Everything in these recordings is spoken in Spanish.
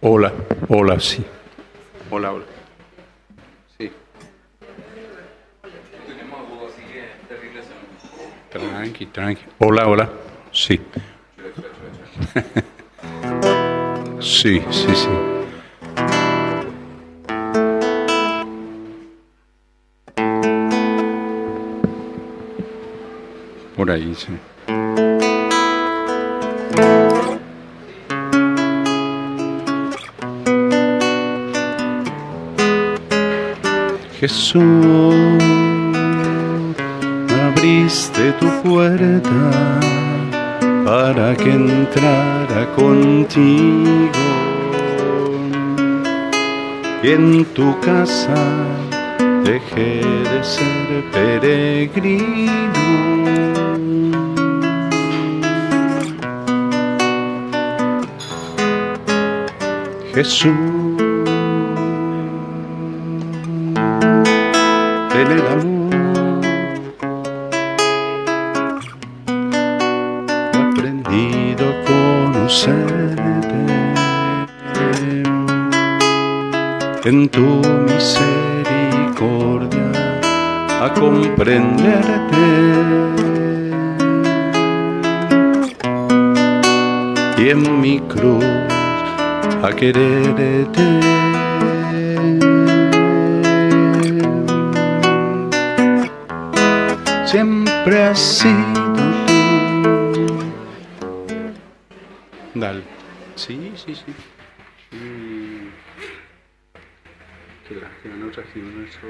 Hola, hola, sí. Hola, hola. Sí. Tranqui, tranqui. Hola, hola. Sí. Sí, sí, sí. Por ahí, sí. Jesús, abriste tu puerta para que entrara contigo, y en tu casa dejé de ser peregrino. Jesús, en el amor he aprendido a conocerte, en tu misericordia a comprenderte, y en mi cruz a quererte. Siempre has sido tú. Dale. Sí, sí, sí. Que no trajimos eso.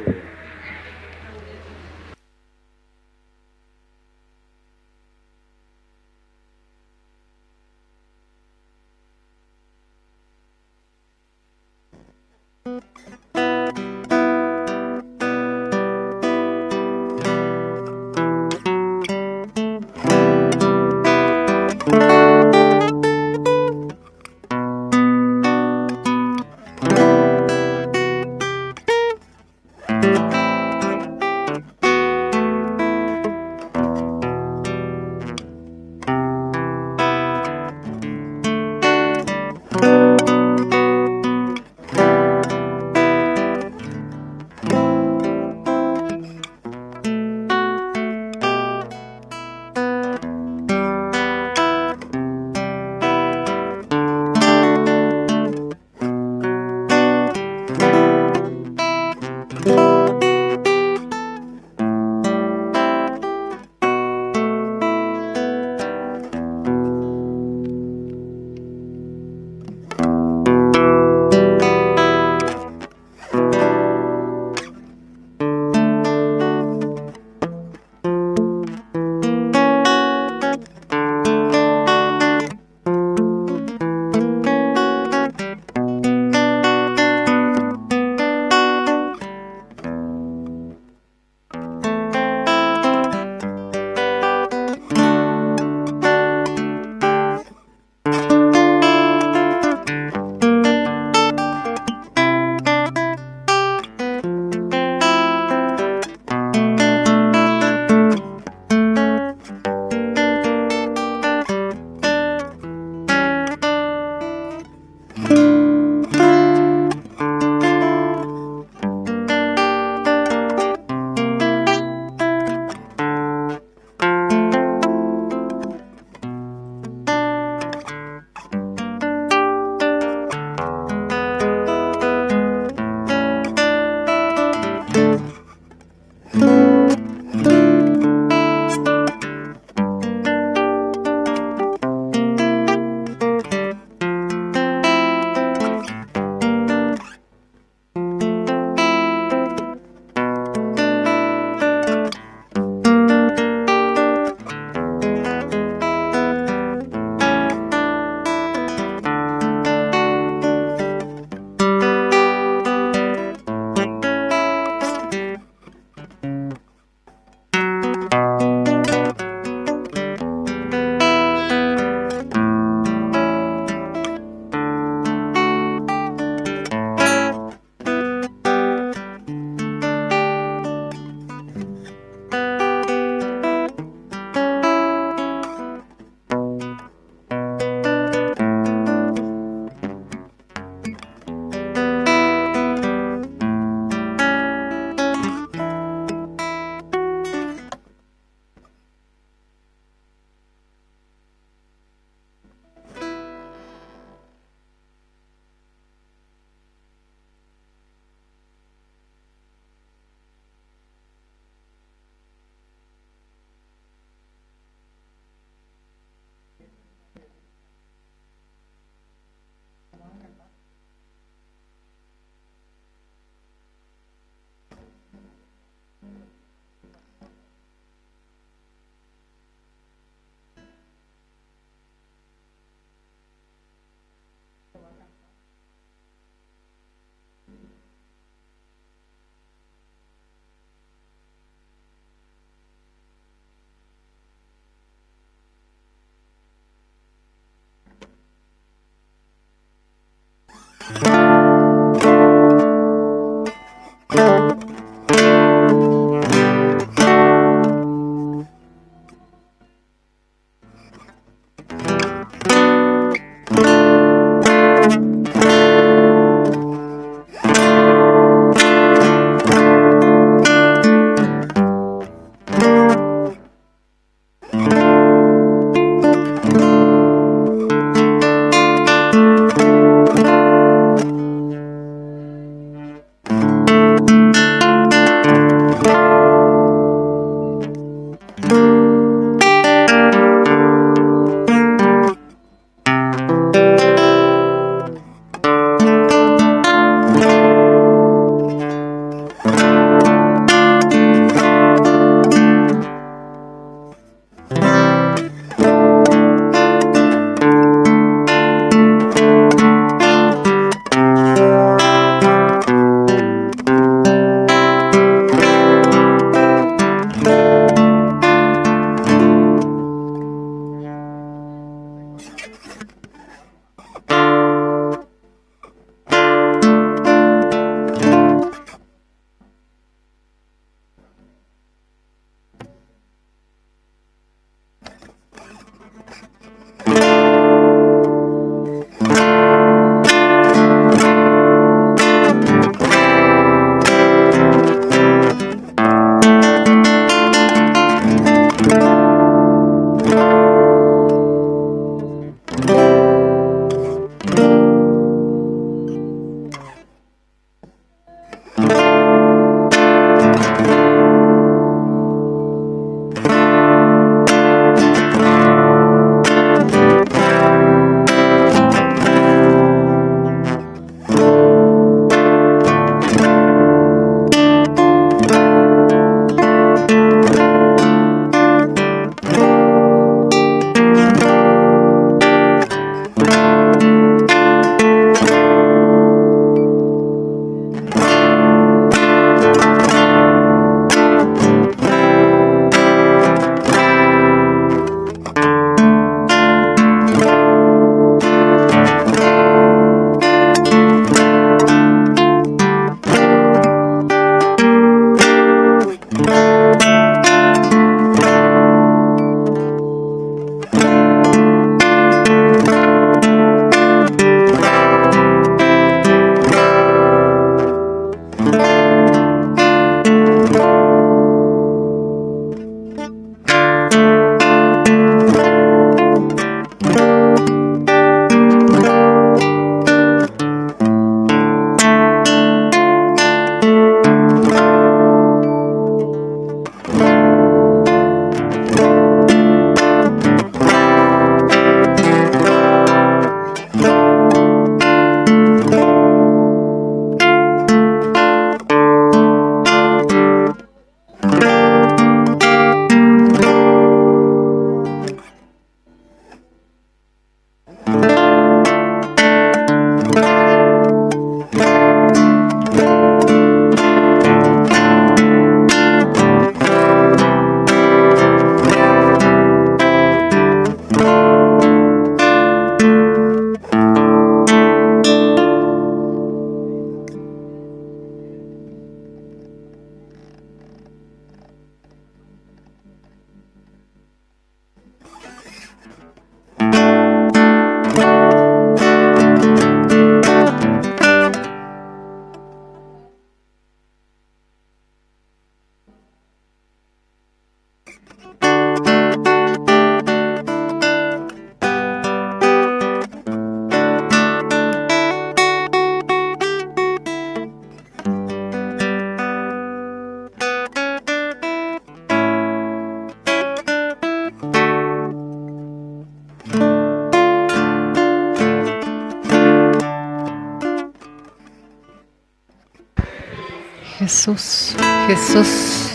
Jesús, Jesús,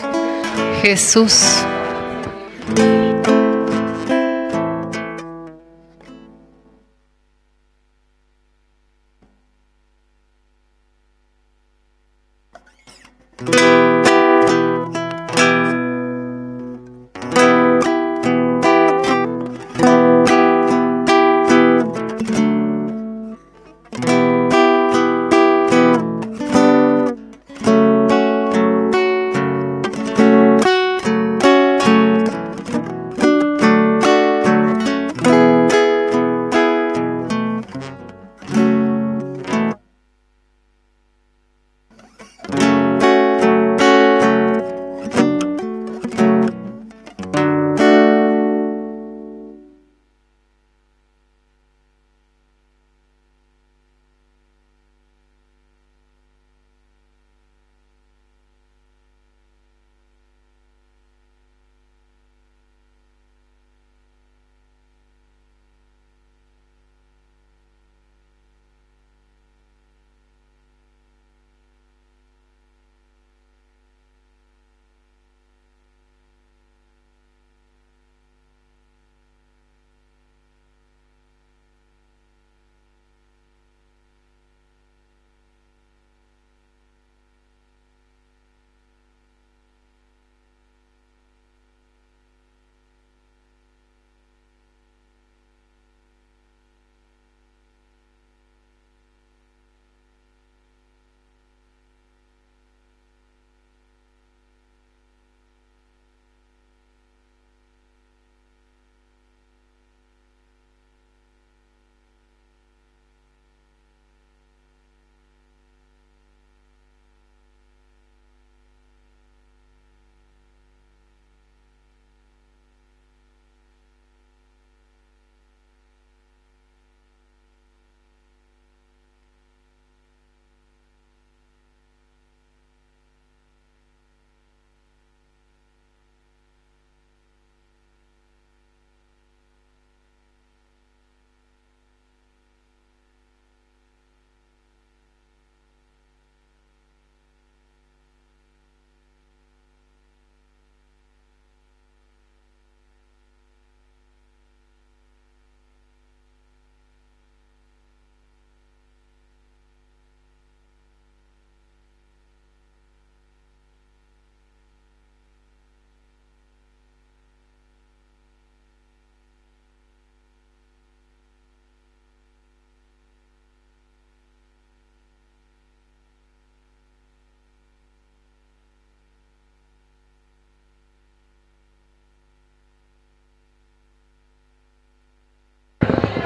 Jesús.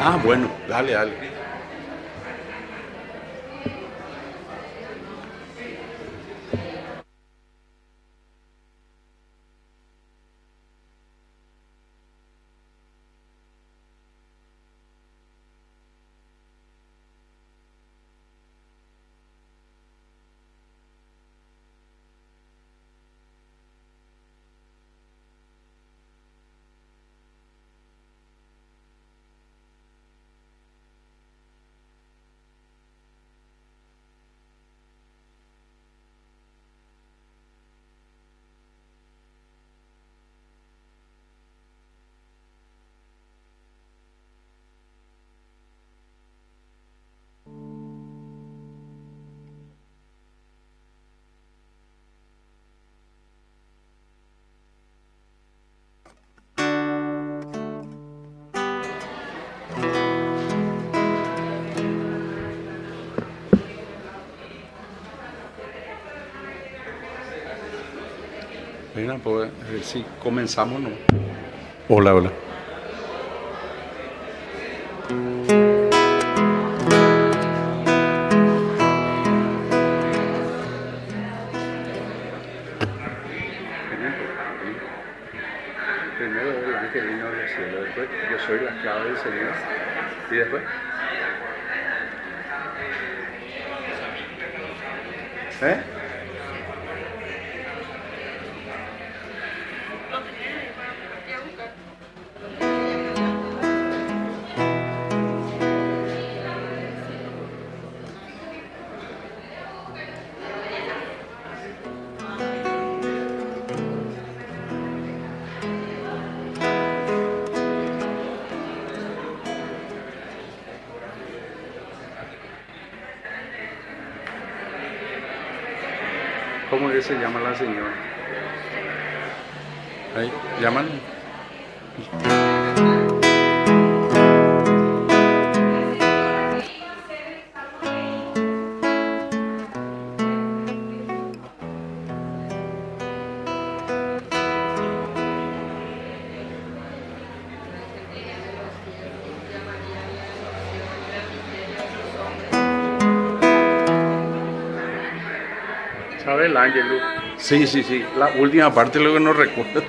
Ah, bueno, dale, dale. Venga, pues, a ver si comenzamos, ¿no? Hola, hola. Primero el ángel vino del cielo, después yo soy la esclava del Señor, y después... ¿Eh? ¿Cómo es que se llama la señora? Ahí, llaman. ¿Sabe el ángel? Sí, sí, sí. La última parte luego no recuerdo.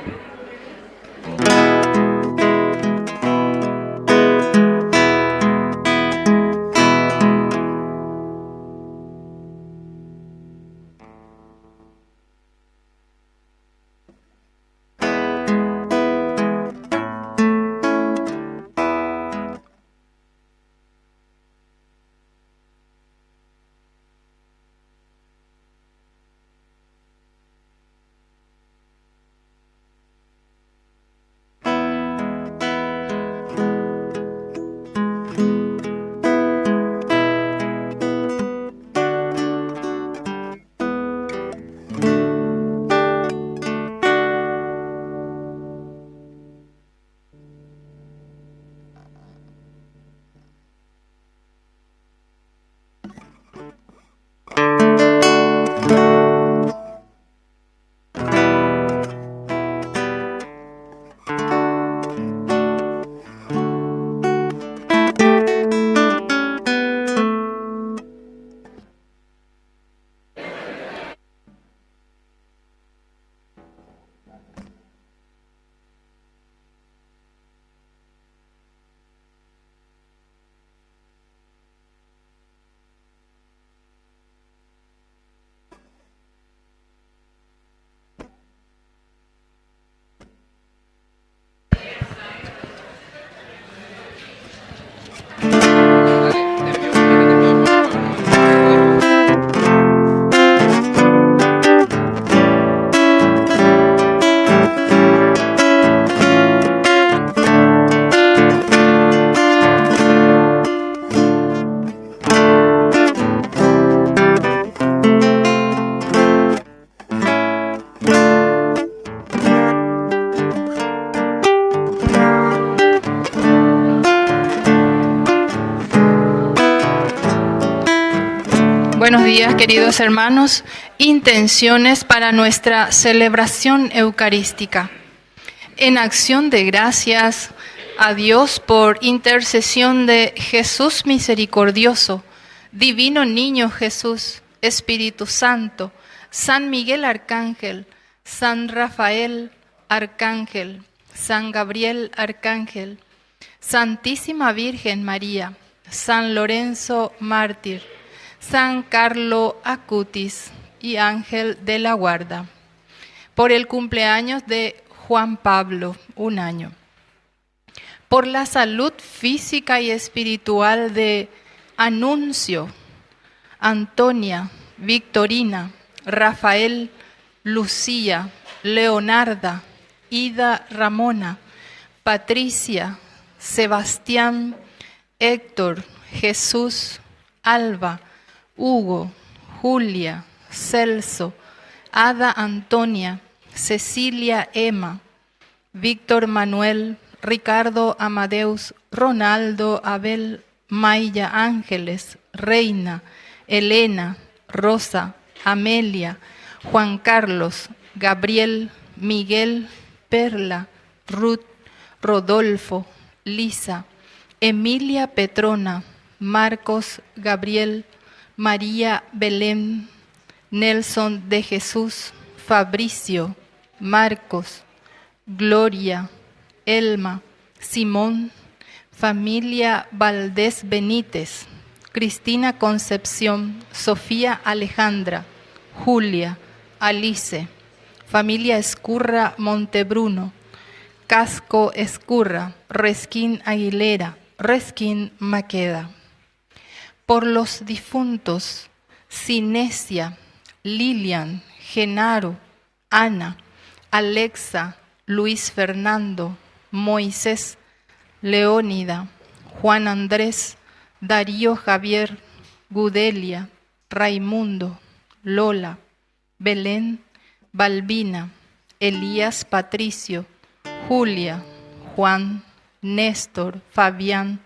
Buenos días, queridos hermanos. Intenciones para nuestra celebración eucarística. En acción de gracias a Dios por intercesión de Jesús misericordioso, Divino Niño Jesús, Espíritu Santo, San Miguel Arcángel, San Rafael Arcángel, San Gabriel Arcángel, Santísima Virgen María, San Lorenzo Mártir, San Carlo Acutis y Ángel de la Guarda, por el cumpleaños de Juan Pablo, 1 año, por la salud física y espiritual de Anuncio, Antonia, Victorina, Rafael, Lucía, Leonarda, Ida Ramona, Patricia, Sebastián, Héctor, Jesús, Alba, Hugo, Julia, Celso, Ada Antonia, Cecilia Emma, Víctor Manuel, Ricardo Amadeus, Ronaldo Abel, Maya Ángeles, Reina, Elena, Rosa, Amelia, Juan Carlos, Gabriel, Miguel, Perla, Ruth, Rodolfo, Lisa, Emilia Petrona, Marcos, Gabriel, María Belén, Nelson de Jesús, Fabricio, Marcos, Gloria, Elma, Simón, familia Valdés Benítez, Cristina Concepción, Sofía Alejandra, Julia, Alice, familia Escurra Montebruno, Casco Escurra, Resquín Aguilera, Resquín Maqueda. Por los difuntos Cinesia, Lilian, Genaro, Ana, Alexa, Luis Fernando, Moisés, Leónida, Juan Andrés, Darío Javier, Gudelia, Raimundo, Lola, Belén, Balbina, Elías Patricio, Julia, Juan, Néstor, Fabián,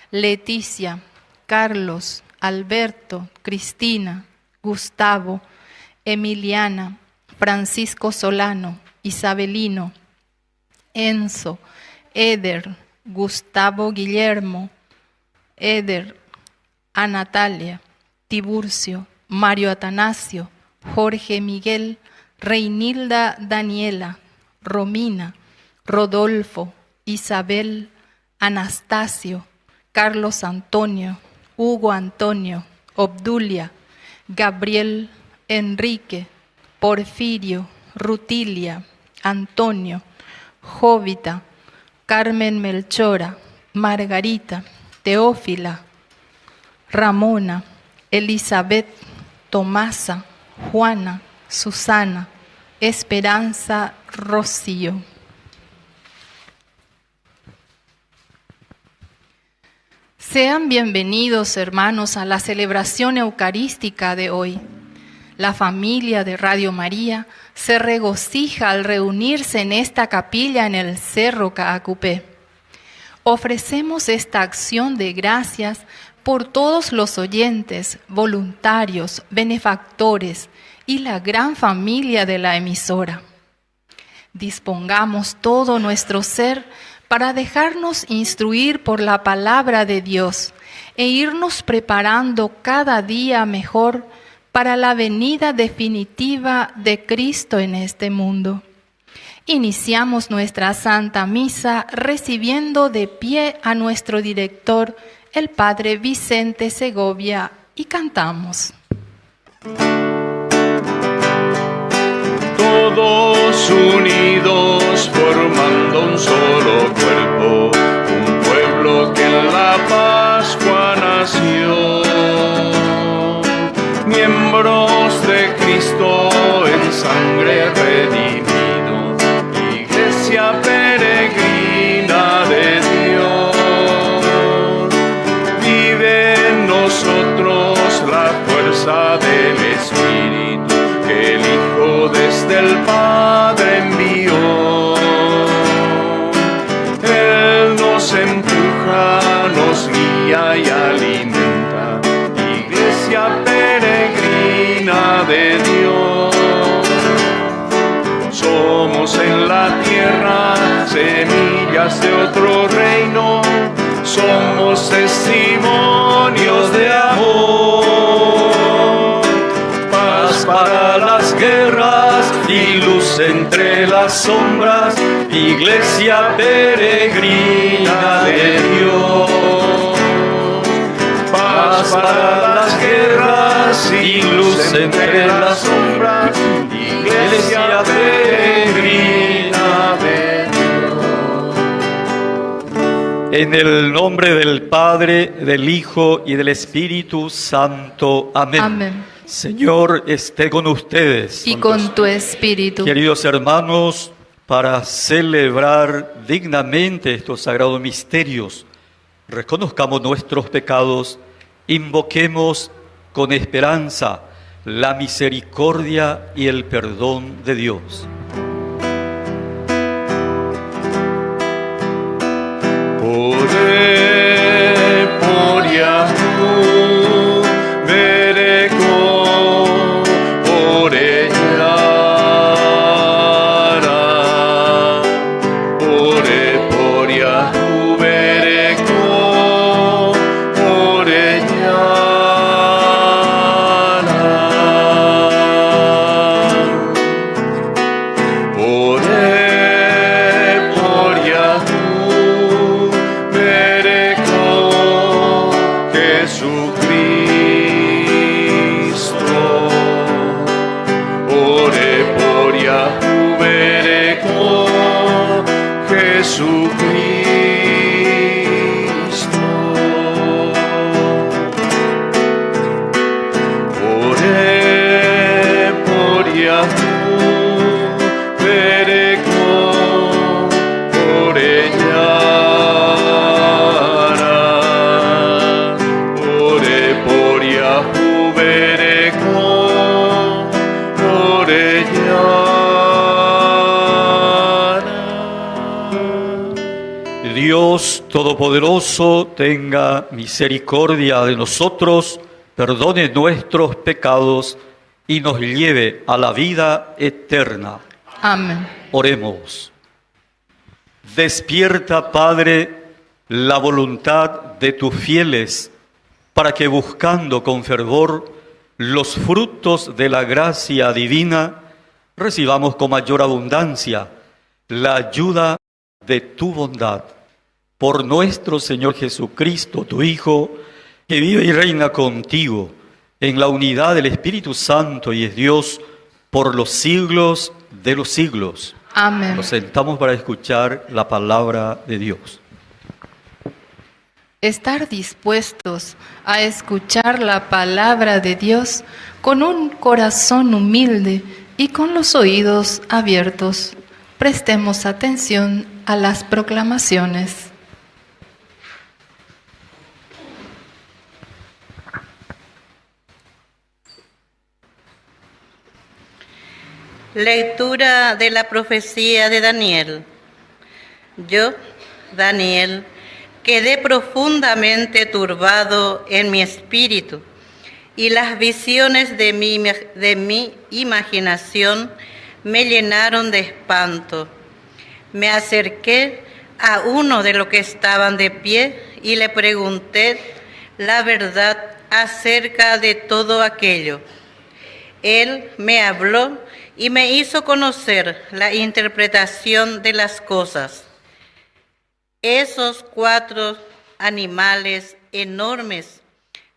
Leticia, Carlos, Alberto, Cristina, Gustavo, Emiliana, Francisco Solano, Isabelino, Enzo, Eder, Gustavo Guillermo, Eder, a Natalia, Tiburcio, Mario Atanasio, Jorge Miguel, Reinilda Daniela, Romina, Rodolfo, Isabel, Anastasio, Carlos Antonio, Hugo Antonio, Obdulia, Gabriel, Enrique, Porfirio, Rutilia, Antonio, Jovita, Carmen Melchora, Margarita, Teófila, Ramona, Elizabeth, Tomasa, Juana, Susana, Esperanza, Rocío. Sean bienvenidos, hermanos, a la celebración eucarística de hoy. La familia de Radio María se regocija al reunirse en esta capilla en el Cerro Caacupé. Ofrecemos esta acción de gracias por todos los oyentes, voluntarios, benefactores y la gran familia de la emisora. Dispongamos todo nuestro ser para dejarnos instruir por la palabra de Dios e irnos preparando cada día mejor para la venida definitiva de Cristo en este mundo. Iniciamos nuestra Santa Misa recibiendo de pie a nuestro director, el Padre Vicente Segovia, y cantamos. Todos unidos formando un solo cuerpo, un pueblo que en la Pascua nació. Miembros de Cristo en sangre redimido, iglesia peregrina de Dios. Vive en nosotros la fuerza del Espíritu que el Hijo desde el Padre envió. Él nos empuja, nos guía y alimenta, iglesia peregrina de Dios. Somos en la tierra semillas de otro reino, somos testimonios de amor. Paz para las guerras y luz entre las sombras, iglesia peregrina de Dios. Paz para las guerras y luz entre las sombras, iglesia peregrina de Dios. En el nombre del Padre, del Hijo y del Espíritu Santo. Amén. Amén. Señor, esté con ustedes. Y con tu espíritu. Queridos hermanos, para celebrar dignamente estos sagrados misterios, reconozcamos nuestros pecados, invoquemos con esperanza la misericordia y el perdón de Dios. Por Yahú, Bereko, por ella, por Yahú, Bereko, por ella. Dios Todopoderoso tenga misericordia de nosotros, perdone nuestros pecados y nos lleve a la vida eterna. Amén. Oremos. Despierta, Padre, la voluntad de tus fieles, para que buscando con fervor los frutos de la gracia divina, recibamos con mayor abundancia la ayuda de tu bondad. Por nuestro Señor Jesucristo, tu Hijo, que vive y reina contigo en la unidad del Espíritu Santo y es Dios por los siglos de los siglos. Amén. Nos sentamos para escuchar la palabra de Dios. Estar dispuestos a escuchar la palabra de Dios con un corazón humilde y con los oídos abiertos. Prestemos atención a las proclamaciones. Lectura de la profecía de Daniel. Yo, Daniel, quedé profundamente turbado en mi espíritu, y las visiones de mi imaginación me llenaron de espanto. Me acerqué a uno de los que estaban de pie y le pregunté la verdad acerca de todo aquello. Él me habló y me hizo conocer la interpretación de las cosas. Esos 4 animales enormes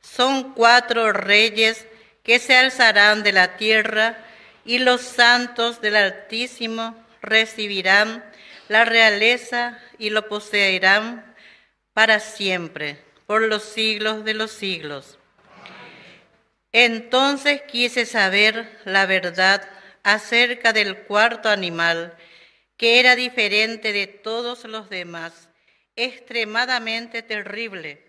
son 4 reyes que se alzarán de la tierra, y los santos del Altísimo recibirán la realeza y lo poseerán para siempre, por los siglos de los siglos. Entonces quise saber la verdad acerca del 4.º animal, que era diferente de todos los demás, extremadamente terrible,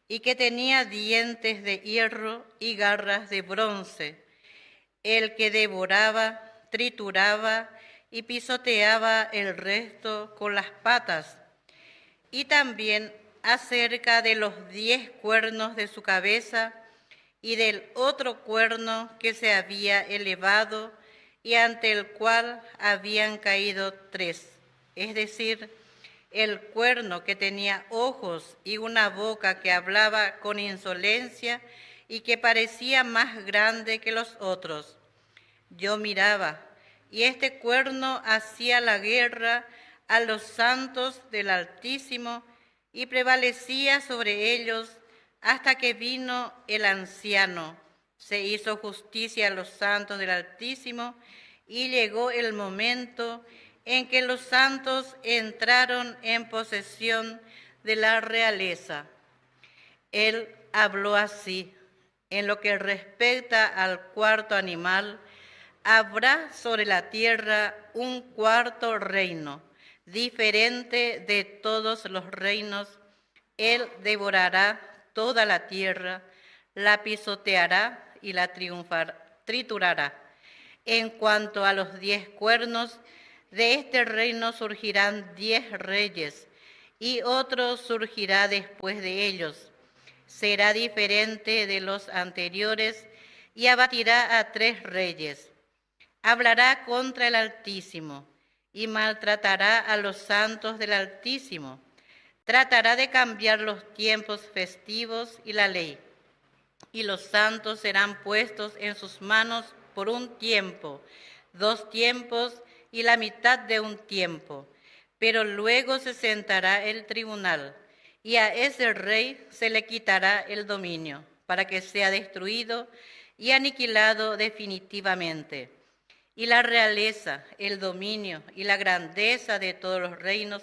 y que tenía dientes de hierro y garras de bronce, el que devoraba, trituraba y pisoteaba el resto con las patas, y también acerca de los 10 cuernos de su cabeza y del otro cuerno que se había elevado y ante el cual habían caído 3, es decir, el cuerno que tenía ojos y una boca que hablaba con insolencia y que parecía más grande que los otros. Yo miraba, y este cuerno hacía la guerra a los santos del Altísimo y prevalecía sobre ellos hasta que vino el anciano. Se hizo justicia a los santos del Altísimo y llegó el momento en que los santos entraron en posesión de la realeza. Él habló así: en lo que respecta al 4.º animal, habrá sobre la tierra un 4.º reino, diferente de todos los reinos. Él devorará toda la tierra, la pisoteará y la triturará. En cuanto a los 10 cuernos, de este reino surgirán 10 reyes, y otro surgirá después de ellos. Será diferente de los anteriores y abatirá a 3 reyes. Hablará contra el Altísimo y maltratará a los santos del Altísimo. Tratará de cambiar los tiempos festivos y la ley, y los santos serán puestos en sus manos por un tiempo, 2 tiempos y la mitad de un tiempo. Pero luego se sentará el tribunal, y a ese rey se le quitará el dominio, para que sea destruido y aniquilado definitivamente. Y la realeza, el dominio y la grandeza de todos los reinos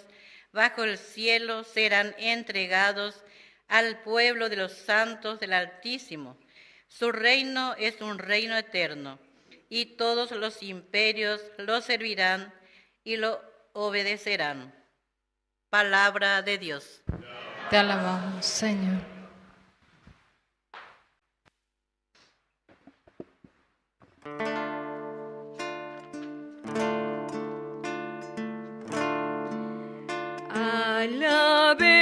bajo el cielo serán entregados al pueblo de los santos del Altísimo. Su reino es un reino eterno, y todos los imperios lo servirán y lo obedecerán. Palabra de Dios. Te alabamos, Señor. Alabe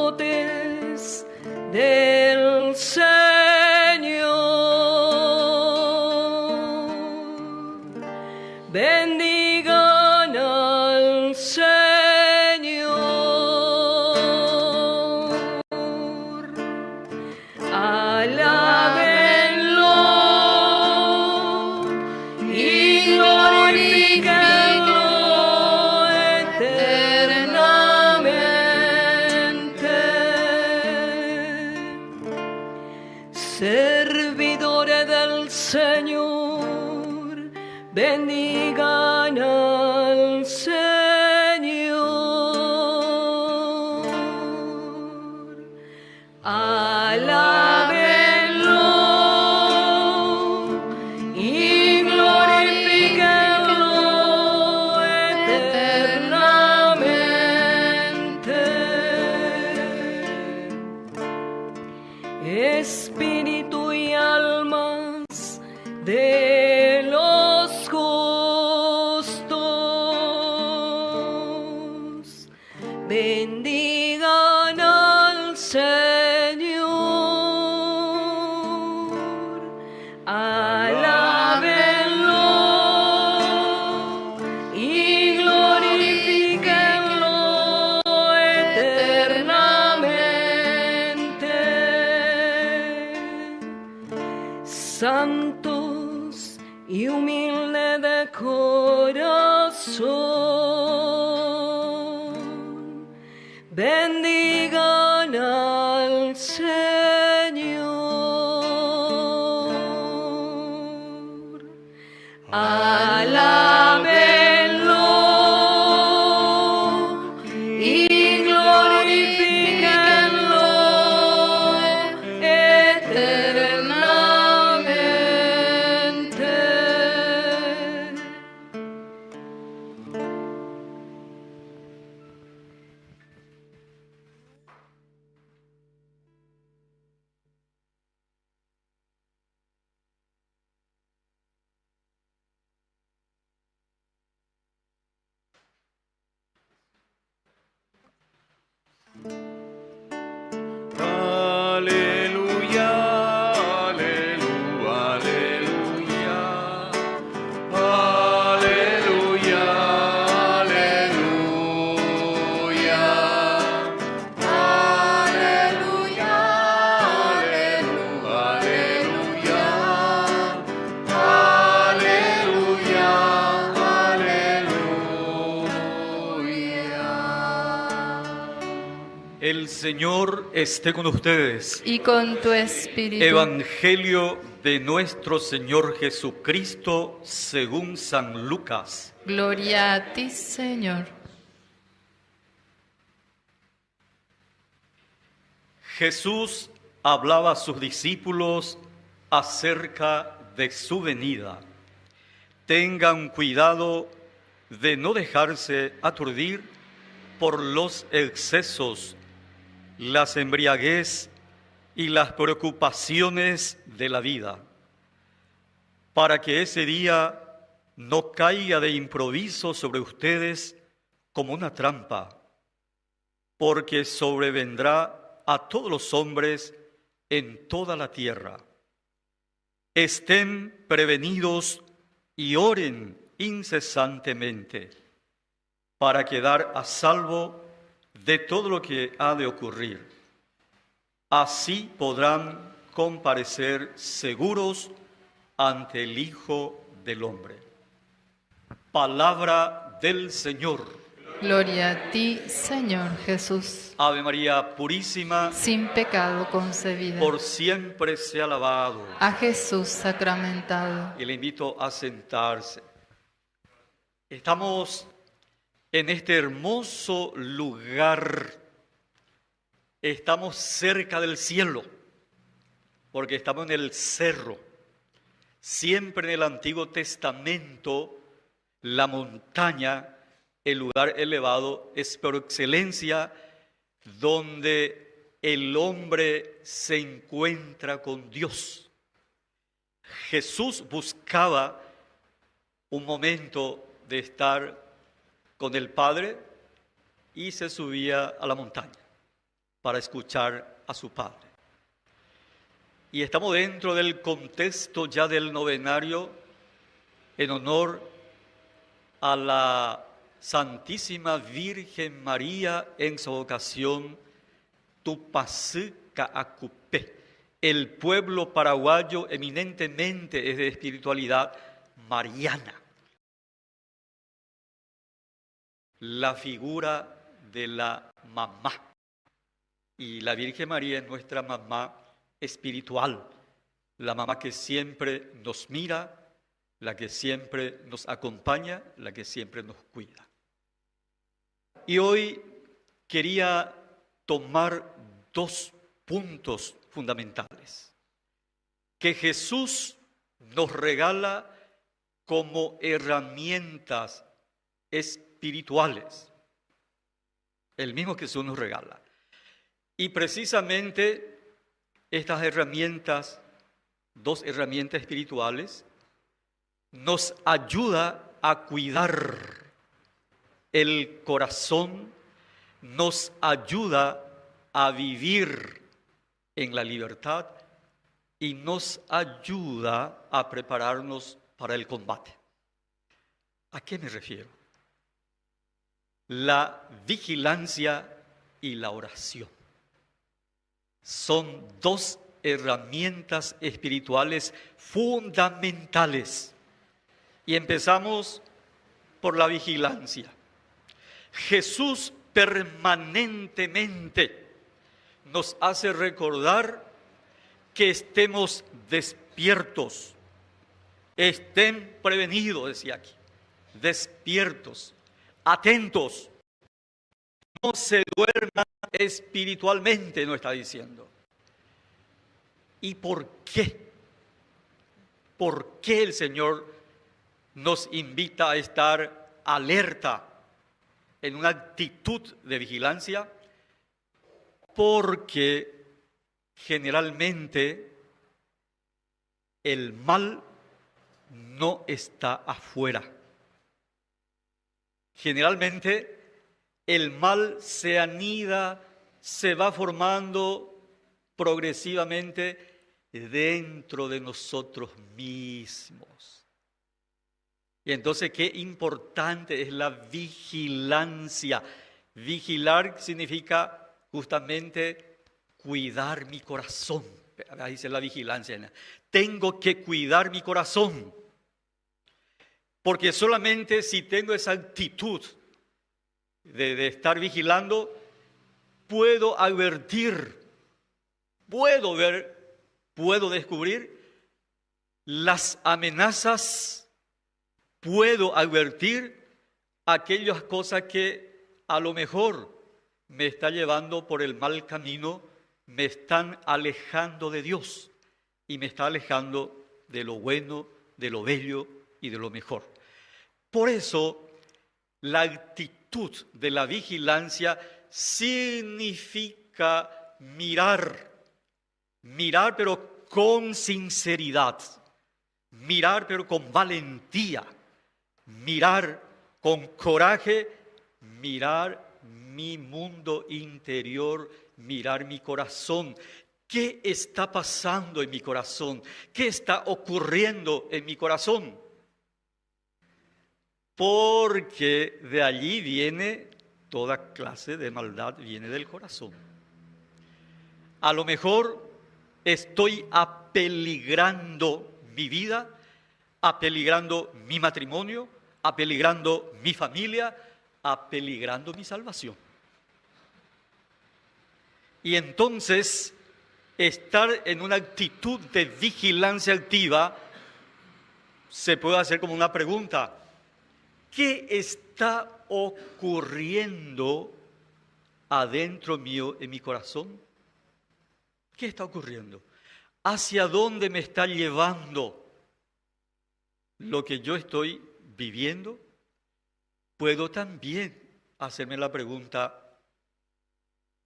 sacerdotes del Señor, bendigan al Señor, alábenlo y glorifíquenlo eternamente. Servidores del Señor, bendigan al Señor, alábenlo y glorifíquenlo eternamente. Espíritu y almas de los justos, bendigan al Señor, alábenlo y glorifíquenlo eternamente. Santos y humildes de corazón, bendigan al Señor, alábenlo y glorifíquenlo eternamente. Aleluya, aleluya, aleluya. Aleluya, aleluya. Aleluya, aleluya, aleluya. Aleluya, aleluya. El Señor esté con ustedes. Y con tu espíritu. Evangelio de nuestro Señor Jesucristo según San Lucas. Gloria a ti, Señor. Jesús hablaba a sus discípulos acerca de su venida. Tengan cuidado de no dejarse aturdir por los excesos, las embriaguez y las preocupaciones de la vida, para que ese día no caiga de improviso sobre ustedes como una trampa, porque sobrevendrá a todos los hombres en toda la tierra. Estén prevenidos y oren incesantemente para quedar a salvo de todo lo que ha de ocurrir. Así podrán comparecer seguros ante el Hijo del Hombre. Palabra del Señor. Gloria a ti, Señor Jesús. Ave María Purísima, Sin pecado concebida. por siempre sea alabado. A Jesús sacramentado. Y le invito a sentarse. Estamos en este hermoso lugar. Estamos cerca del cielo, porque estamos en el cerro. Siempre en el Antiguo Testamento, la montaña, el lugar elevado, es por excelencia donde el hombre se encuentra con Dios. Jesús buscaba un momento de estar con el Padre y se subía a la montaña para escuchar a su Padre. Y estamos dentro del contexto ya del novenario en honor a la Santísima Virgen María en su ocasión Tupací Caacupé. El pueblo paraguayo eminentemente es de espiritualidad mariana. La figura de la mamá. Y la Virgen María es nuestra mamá espiritual, la mamá que siempre nos mira, la que siempre nos acompaña, la que siempre nos cuida. Y hoy quería tomar dos puntos fundamentales que Jesús nos regala como herramientas espirituales. El mismo Jesús nos regala. Y precisamente estas herramientas, dos herramientas espirituales, nos ayuda a cuidar el corazón, nos ayuda a vivir en la libertad y nos ayuda a prepararnos para el combate. ¿A qué me refiero? La vigilancia y la oración son dos herramientas espirituales fundamentales. Y empezamos por la vigilancia. Jesús permanentemente nos hace recordar que estemos despiertos, estén prevenidos, decía aquí, despiertos, atentos, no se duerman espiritualmente, nos está diciendo. ¿Y por qué? ¿Por qué el Señor nos invita a estar alerta en una actitud de vigilancia? Porque generalmente el mal no está afuera. Generalmente el mal se anida, se va formando progresivamente dentro de nosotros mismos. Y entonces, qué importante es la vigilancia. Vigilar significa justamente cuidar mi corazón. Ahí dice la vigilancia. Tengo que cuidar mi corazón. Porque solamente si tengo esa actitud de estar vigilando, puedo advertir, puedo ver, puedo descubrir las amenazas, puedo advertir aquellas cosas que a lo mejor me está llevando por el mal camino, me están alejando de Dios y me está alejando de lo bueno, de lo bello y de lo mejor. Por eso, la actitud de la vigilancia significa mirar pero con sinceridad, mirar pero con valentía, mirar con coraje, mirar mi mundo interior, mirar mi corazón. ¿Qué está pasando en mi corazón? ¿Qué está ocurriendo en mi corazón? Porque de allí viene toda clase de maldad, viene del corazón. A lo mejor estoy apeligrando mi vida, apeligrando mi matrimonio, apeligrando mi familia, apeligrando mi salvación. Y entonces, estar en una actitud de vigilancia activa se puede hacer como una pregunta: ¿qué está ocurriendo adentro mío, en mi corazón? ¿Qué está ocurriendo? ¿Hacia dónde me está llevando lo que yo estoy viviendo? Puedo también hacerme la pregunta: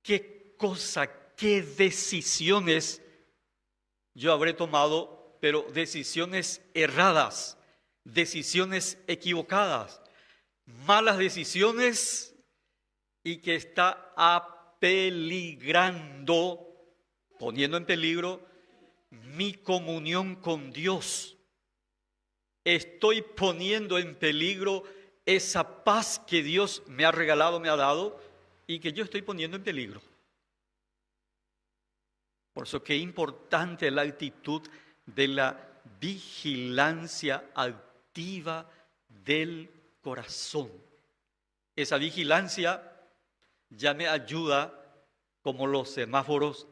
¿qué cosa, qué decisiones yo habré tomado, pero decisiones erradas, decisiones equivocadas, malas decisiones, y que está apeligrando, poniendo en peligro mi comunión con Dios? Estoy poniendo en peligro esa paz que Dios me ha regalado, me ha dado, y que yo estoy poniendo en peligro. Por eso qué importante es la actitud de la vigilancia activa del corazón. Esa vigilancia ya me ayuda, como los semáforos,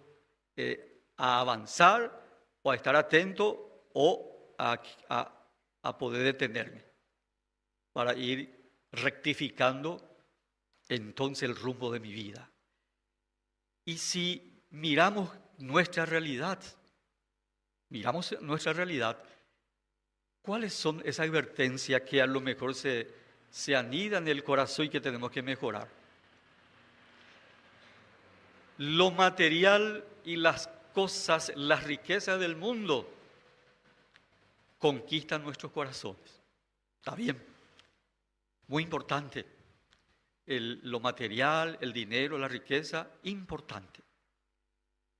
a avanzar o a estar atento o a poder detenerme para ir rectificando entonces el rumbo de mi vida. Y si miramos nuestra realidad, ¿cuáles son esas advertencias que a lo mejor se anidan en el corazón y que tenemos que mejorar? Lo material y las cosas, las riquezas del mundo conquistan nuestros corazones. Está bien, muy importante. Lo material, el dinero, la riqueza, importante.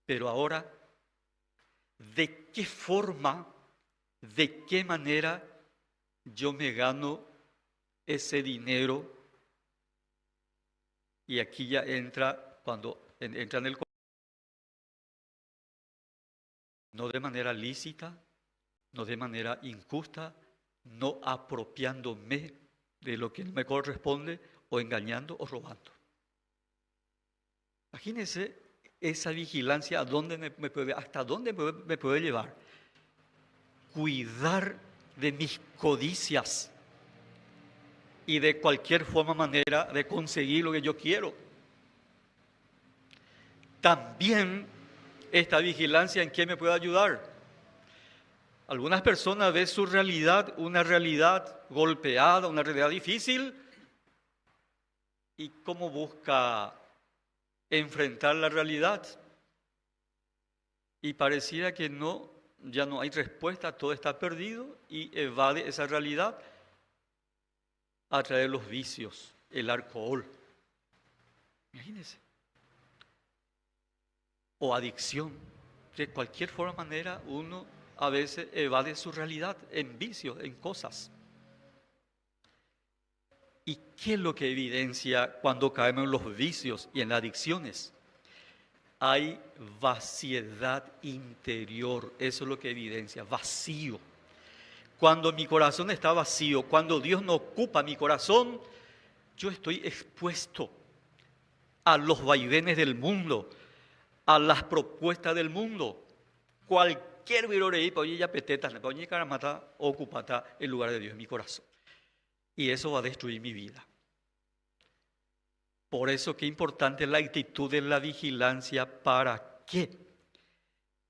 Pero ahora, ¿de qué forma, de qué manera yo me gano ese dinero? Y aquí ya entra, cuando entra en el corazón, no de manera lícita, no de manera injusta, no apropiándome de lo que me corresponde, o engañando o robando. Imagínense esa vigilancia, ¿hasta dónde me puede llevar? Cuidar de mis codicias y de cualquier forma, manera de conseguir lo que yo quiero. También esta vigilancia, ¿en qué me puede ayudar? Algunas personas ven su realidad, una realidad golpeada, una realidad difícil, y cómo busca enfrentar la realidad. Y pareciera que ya no hay respuesta, todo está perdido, y evade esa realidad a través de los vicios, el alcohol. Imagínense. O adicción. De cualquier forma, manera, uno a veces evade su realidad en vicios, en cosas. ¿Y qué es lo que evidencia cuando caemos en los vicios y en las adicciones? Hay vaciedad interior, eso es lo que evidencia, vacío. Cuando mi corazón está vacío, cuando Dios no ocupa mi corazón, yo estoy expuesto a los vaivenes del mundo, a las propuestas del mundo. Cualquier virorei, oye, ya peteta, oye, caramata, ocupata el lugar de Dios en mi corazón. Y eso va a destruir mi vida. Por eso qué importante es la actitud de la vigilancia. ¿Para qué?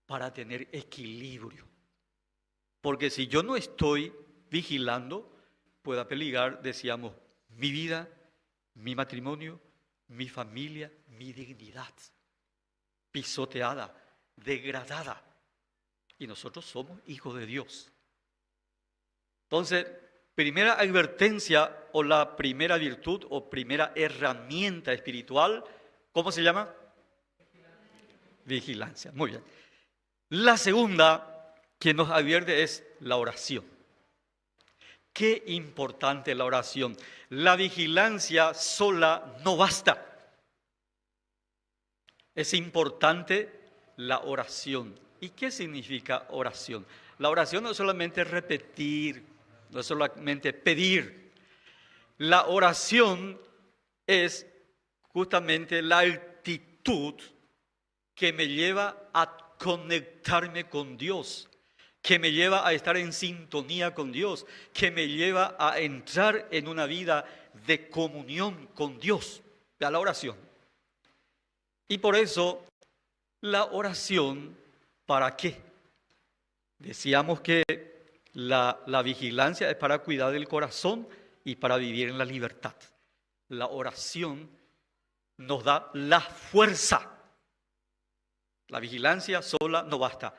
Para tener equilibrio. Porque si yo no estoy vigilando, pueda peligrar, decíamos, mi vida, mi matrimonio, mi familia, mi dignidad, pisoteada, degradada. Y nosotros somos hijos de Dios. Entonces, primera advertencia o la primera virtud o primera herramienta espiritual, ¿cómo se llama? Vigilancia. Muy bien. La segunda que nos advierte es la oración. Qué importante la oración. La vigilancia sola no basta. Es importante la oración. ¿Y qué significa oración? La oración no es solamente repetir, no es solamente pedir. La oración es justamente la actitud que me lleva a conectarme con Dios, que me lleva a estar en sintonía con Dios, que me lleva a entrar en una vida de comunión con Dios, a la oración. Y por eso, la oración, ¿para qué? Decíamos que la vigilancia es para cuidar del corazón y para vivir en la libertad. La oración nos da la fuerza. La vigilancia sola no basta.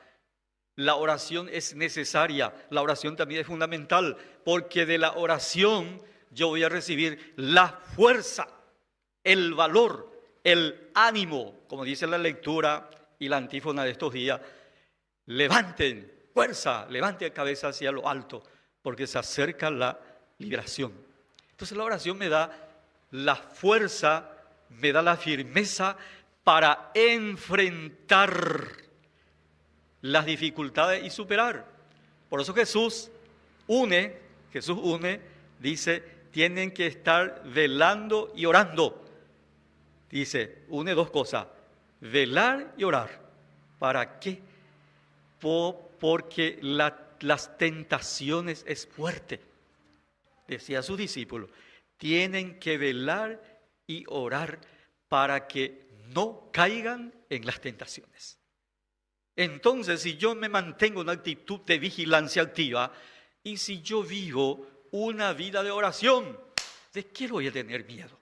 La oración es necesaria, la oración también es fundamental, porque de la oración yo voy a recibir la fuerza, el valor, el ánimo, como dice la lectura y la antífona de estos días. Levanten fuerza, levanten cabeza hacia lo alto, porque se acerca la liberación. Entonces la oración me da la fuerza, me da la firmeza para enfrentar las dificultades y superar. Por eso Jesús une, dice, tienen que estar velando y orando. Dice, une dos cosas, velar y orar. ¿Para qué? Porque las tentaciones es fuerte. Decía a sus discípulos, tienen que velar y orar para que no caigan en las tentaciones. Entonces, si yo me mantengo en una actitud de vigilancia activa y si yo vivo una vida de oración, ¿de qué voy a tener miedo?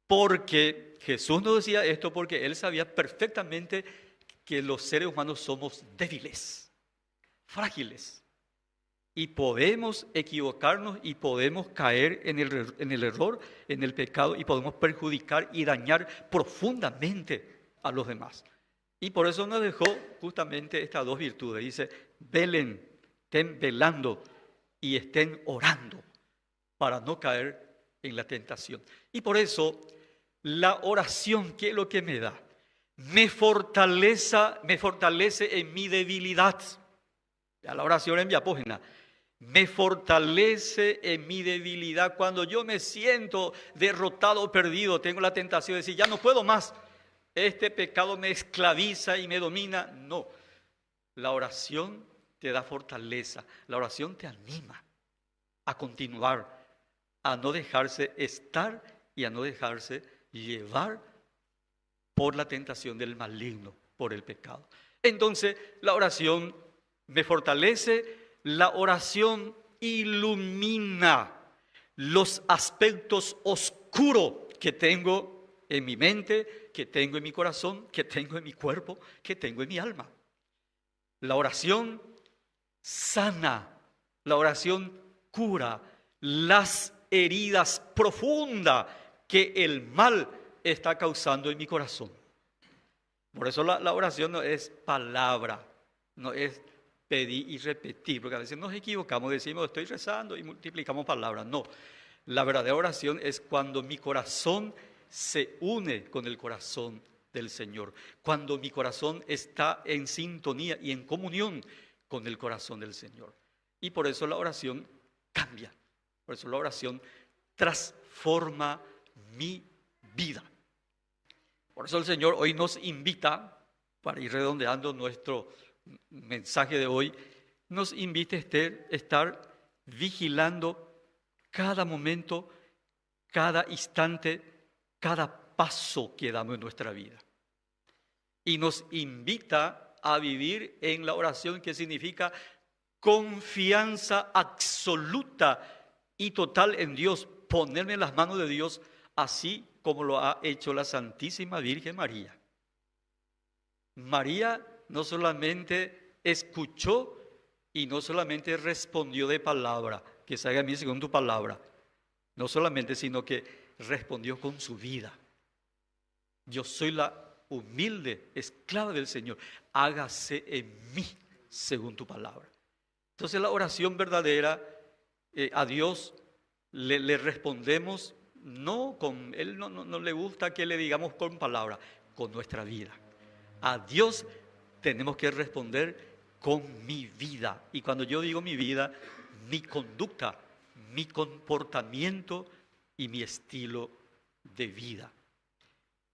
Porque Jesús nos decía esto porque Él sabía perfectamente que los seres humanos somos débiles, frágiles, y podemos equivocarnos y podemos caer en el error, en el pecado, y podemos perjudicar y dañar profundamente a los demás. Y por eso nos dejó justamente estas dos virtudes. Dice, velen, estén velando y estén orando para no caer en la tentación. Y por eso la oración, ¿qué es lo que me da? Me fortalece en mi debilidad. Ya la oración es mi apógena. Me fortalece en mi debilidad. Cuando yo me siento derrotado, perdido, tengo la tentación de decir, ya no puedo más. Este pecado me esclaviza y me domina. No, la oración te da fortaleza. La oración te anima a continuar, a no dejarse estar y a no dejarse llevar por la tentación del maligno, por el pecado. Entonces, la oración me fortalece, la oración ilumina los aspectos oscuros que tengo en mi mente, que tengo en mi corazón, que tengo en mi cuerpo, que tengo en mi alma. La oración sana, la oración cura las heridas profundas que el mal está causando en mi corazón. Por eso la oración no es palabra, no es pedir y repetir, porque a veces nos equivocamos, decimos estoy rezando y multiplicamos palabras. No, la verdadera oración es cuando mi corazón se une con el corazón del Señor, cuando mi corazón está en sintonía y en comunión con el corazón del Señor. Y por eso la oración cambia, por eso la oración transforma mi vida. Por eso el Señor hoy nos invita, para ir redondeando nuestro mensaje de hoy, nos invita a estar vigilando cada momento, cada instante, cada paso que damos en nuestra vida. Y nos invita a vivir en la oración, que significa confianza absoluta y total en Dios, ponerme en las manos de Dios, así como lo ha hecho la Santísima Virgen María. María no solamente escuchó y no solamente respondió de palabra, que se haga a mí según tu palabra, no solamente, sino que respondió con su vida. Yo soy la humilde esclava del Señor, hágase en mí según tu palabra. Entonces la oración verdadera, a Dios le respondemos, no con Él no le gusta que le digamos con palabra, con nuestra vida. A Dios tenemos que responder con mi vida. Y cuando yo digo mi vida, mi conducta, mi comportamiento y mi estilo de vida.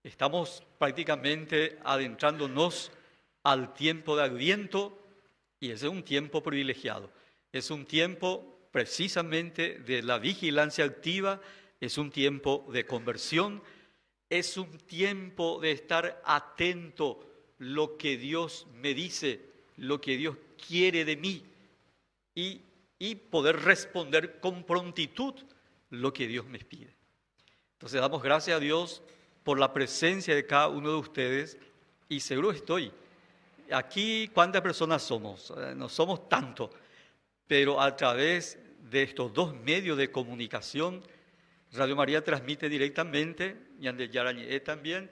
Estamos prácticamente adentrándonos al tiempo de Adviento y ese es un tiempo privilegiado. Es un tiempo precisamente de la vigilancia activa, es un tiempo de conversión, es un tiempo de estar atento a lo que Dios me dice, lo que Dios quiere de mí y poder responder con prontitud lo que Dios me pide. Entonces damos gracias a Dios por la presencia de cada uno de ustedes y seguro estoy. Aquí, ¿cuántas personas somos? No somos tanto, pero a través de estos dos medios de comunicación, Radio María transmite directamente, y Ande Yarañé también,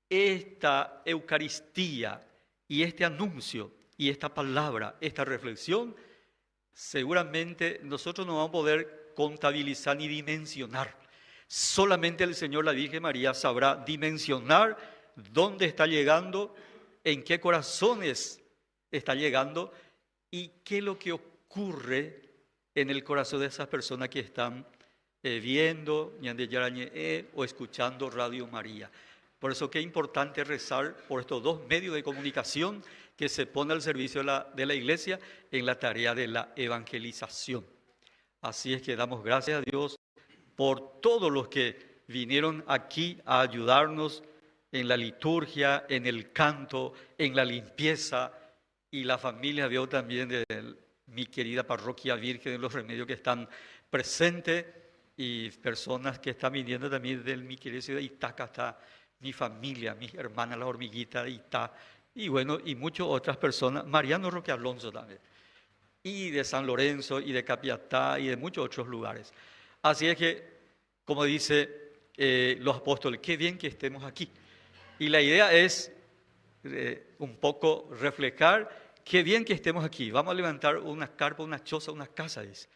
esta Eucaristía y este anuncio y esta palabra, esta reflexión, seguramente nosotros no vamos a poder contabilizar ni dimensionar. Solamente el Señor, la Virgen María, sabrá dimensionar dónde está llegando, en qué corazones está llegando y qué es lo que ocurre en el corazón de esas personas que están viendo Ñande Yarañé o escuchando Radio María. Por eso qué importante rezar por estos dos medios de comunicación que se ponen al servicio de la Iglesia en la tarea de la evangelización. Así es que damos gracias a Dios por todos los que vinieron aquí a ayudarnos en la liturgia, en el canto, en la limpieza, y la familia veo también de mi querida parroquia Virgen de los Remedios que están presentes, y personas que están viniendo también de mi querida ciudad de Itaca, está mi familia, mis hermanas, la hormiguita de Itá, y bueno, y muchas otras personas, Mariano Roque Alonso también, y de San Lorenzo, y de Capiatá, y de muchos otros lugares. Así es que, como dice los apóstoles, qué bien que estemos aquí. Y la idea es un poco reflejar, qué bien que estemos aquí. Vamos a levantar una carpa, una choza, una casa, dice.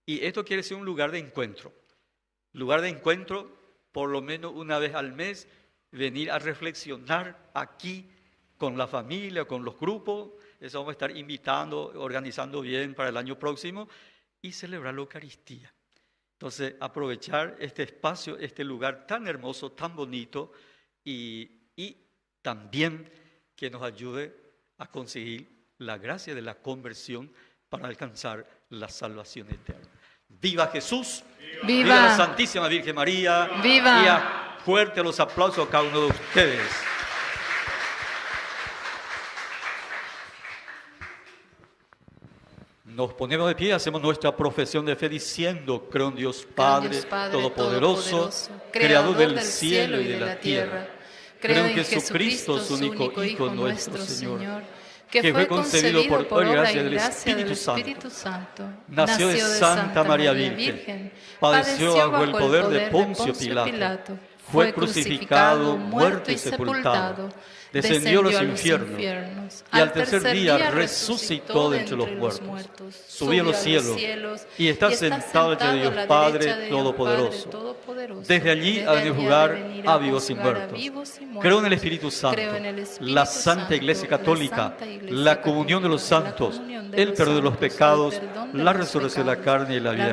Y esto quiere ser un lugar de encuentro. Lugar de encuentro, por lo menos una vez al mes, venir a reflexionar aquí con la familia, con los grupos. Eso vamos a estar invitando, organizando bien para el año próximo y celebrar la Eucaristía. Entonces, aprovechar este espacio, este lugar tan hermoso, tan bonito y también que nos ayude a conseguir la gracia de la conversión para alcanzar la salvación eterna. ¡Viva Jesús! ¡Viva! ¡Viva la Santísima Virgen María! ¡Viva! Y a fuerte los aplausos a cada uno de ustedes. Nos ponemos de pie, hacemos nuestra profesión de fe diciendo: creo en Dios Padre, Todopoderoso, Creador del cielo y de la tierra. Creo en Jesucristo, su único Hijo, nuestro Señor, que fue concebido por obra y gracia del Espíritu Santo. Nació de Santa María Virgen, padeció bajo el poder de Poncio Pilato, fue crucificado, muerto y sepultado, descendió a los infiernos, y al tercer día resucitó de entre los muertos, subió a los cielos y está sentado entre Dios Padre Todopoderoso. Desde allí ha de juzgar a vivos y muertos. Creo en el Espíritu Santo, la Santa Iglesia Católica, la comunión de los santos, el perdón de los pecados, la resurrección de la carne y la vida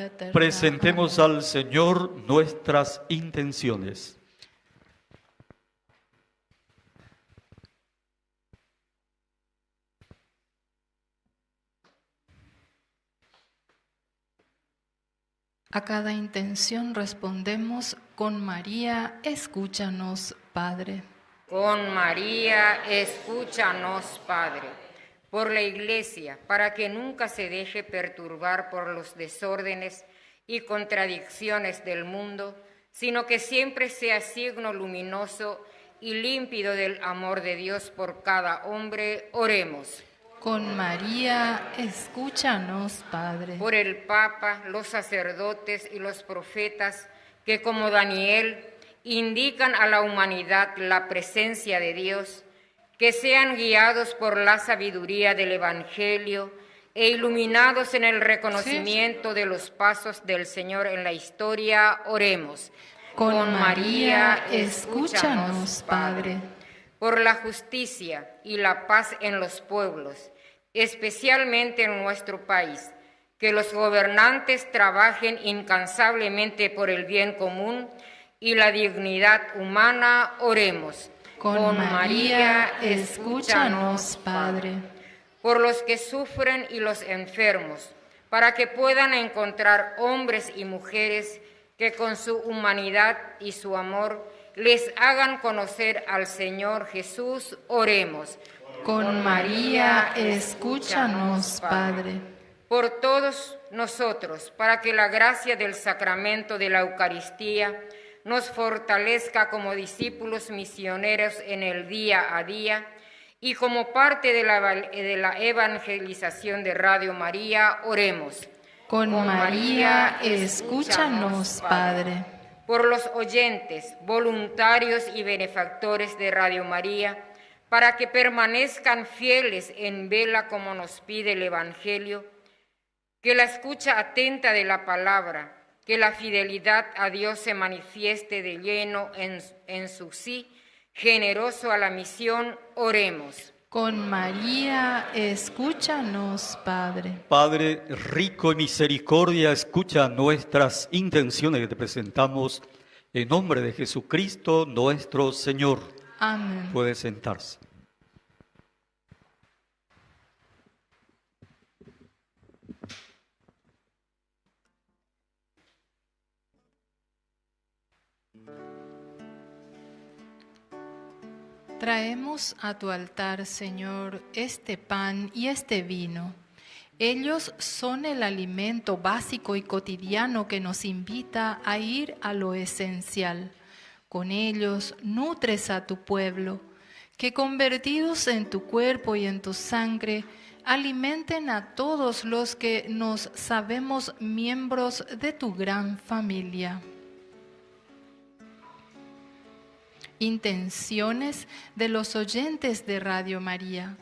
eterna. Presentemos al Señor nuestras intenciones. A cada intención respondemos con María, escúchanos, Padre. Con María, escúchanos, Padre, por la Iglesia, para que nunca se deje perturbar por los desórdenes y contradicciones del mundo, sino que siempre sea signo luminoso y límpido del amor de Dios por cada hombre. Oremos. Con María, escúchanos, Padre. Por el Papa, los sacerdotes y los profetas que, como Daniel, indican a la humanidad la presencia de Dios, que sean guiados por la sabiduría del Evangelio e iluminados en el reconocimiento de los pasos del Señor en la historia. Oremos. Con María, escúchanos, Padre. Por la justicia y la paz en los pueblos, especialmente en nuestro país, que los gobernantes trabajen incansablemente por el bien común y la dignidad humana, oremos. Con María, escúchanos, Padre. Por los que sufren y los enfermos, para que puedan encontrar hombres y mujeres que con su humanidad y su amor les hagan conocer al Señor Jesús, oremos. Con María, escúchanos, Padre. Por todos nosotros, para que la gracia del sacramento de la Eucaristía nos fortalezca como discípulos misioneros en el día a día y como parte de la evangelización de Radio María, oremos. Con María, escúchanos, Padre. Por los oyentes, voluntarios y benefactores de Radio María, para que permanezcan fieles en vela como nos pide el Evangelio, que la escucha atenta de la palabra, que la fidelidad a Dios se manifieste de lleno en su sí, generoso a la misión, oremos. Con María, escúchanos, Padre. Padre rico en misericordia, escucha nuestras intenciones que te presentamos en nombre de Jesucristo nuestro Señor. Amén. Puede sentarse. Traemos a tu altar, Señor, este pan y este vino. Ellos son el alimento básico y cotidiano que nos invita a ir a lo esencial. Con ellos nutres a tu pueblo, que convertidos en tu cuerpo y en tu sangre, alimenten a todos los que nos sabemos miembros de tu gran familia. Intenciones de los oyentes de Radio María.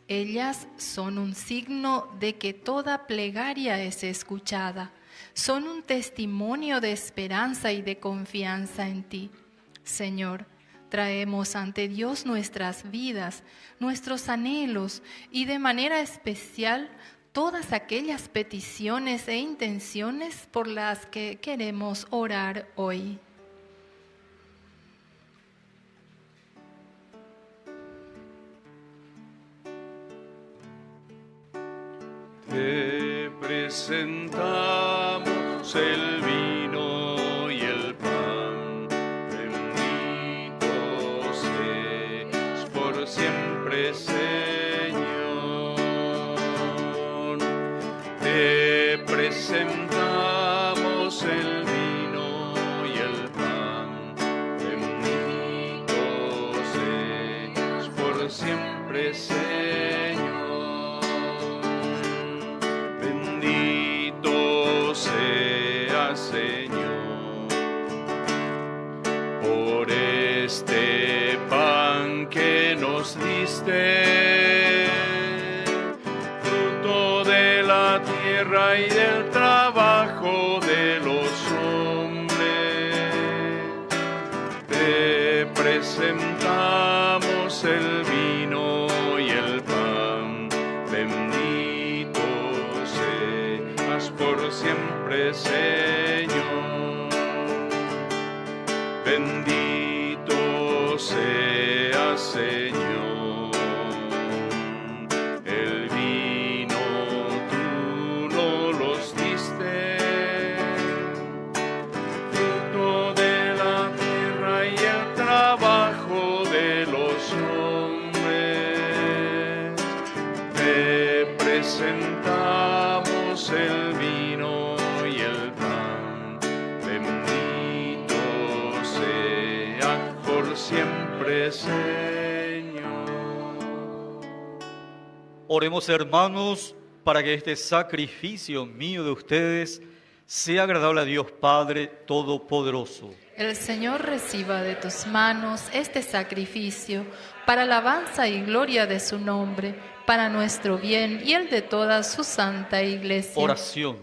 Ellas son un signo de que toda plegaria es escuchada. Son un testimonio de esperanza y de confianza en ti. Señor, traemos ante Dios nuestras vidas, nuestros anhelos y de manera especial todas aquellas peticiones e intenciones por las que queremos orar hoy. Te presentamos el vino y el pan, bendito seas por siempre, Señor. Te presentamos el vino y el pan, bendito seas por siempre, Señor. Señor, por este pan que nos diste, fruto de la tierra y del trabajo de los hombres, te presentamos el vino y el pan, bendito seas por siempre, Señor. Bendito seas, Señor. El vino tú no los diste, fruto de la tierra y el trabajo de los hombres. Te presentamos el vino y el pan, bendito sea por siempre, Señor. Oremos, hermanos, para que este sacrificio mío de ustedes sea agradable a Dios Padre Todopoderoso. El Señor reciba de tus manos este sacrificio para alabanza y gloria de su nombre, para nuestro bien y el de toda su santa Iglesia. Oración.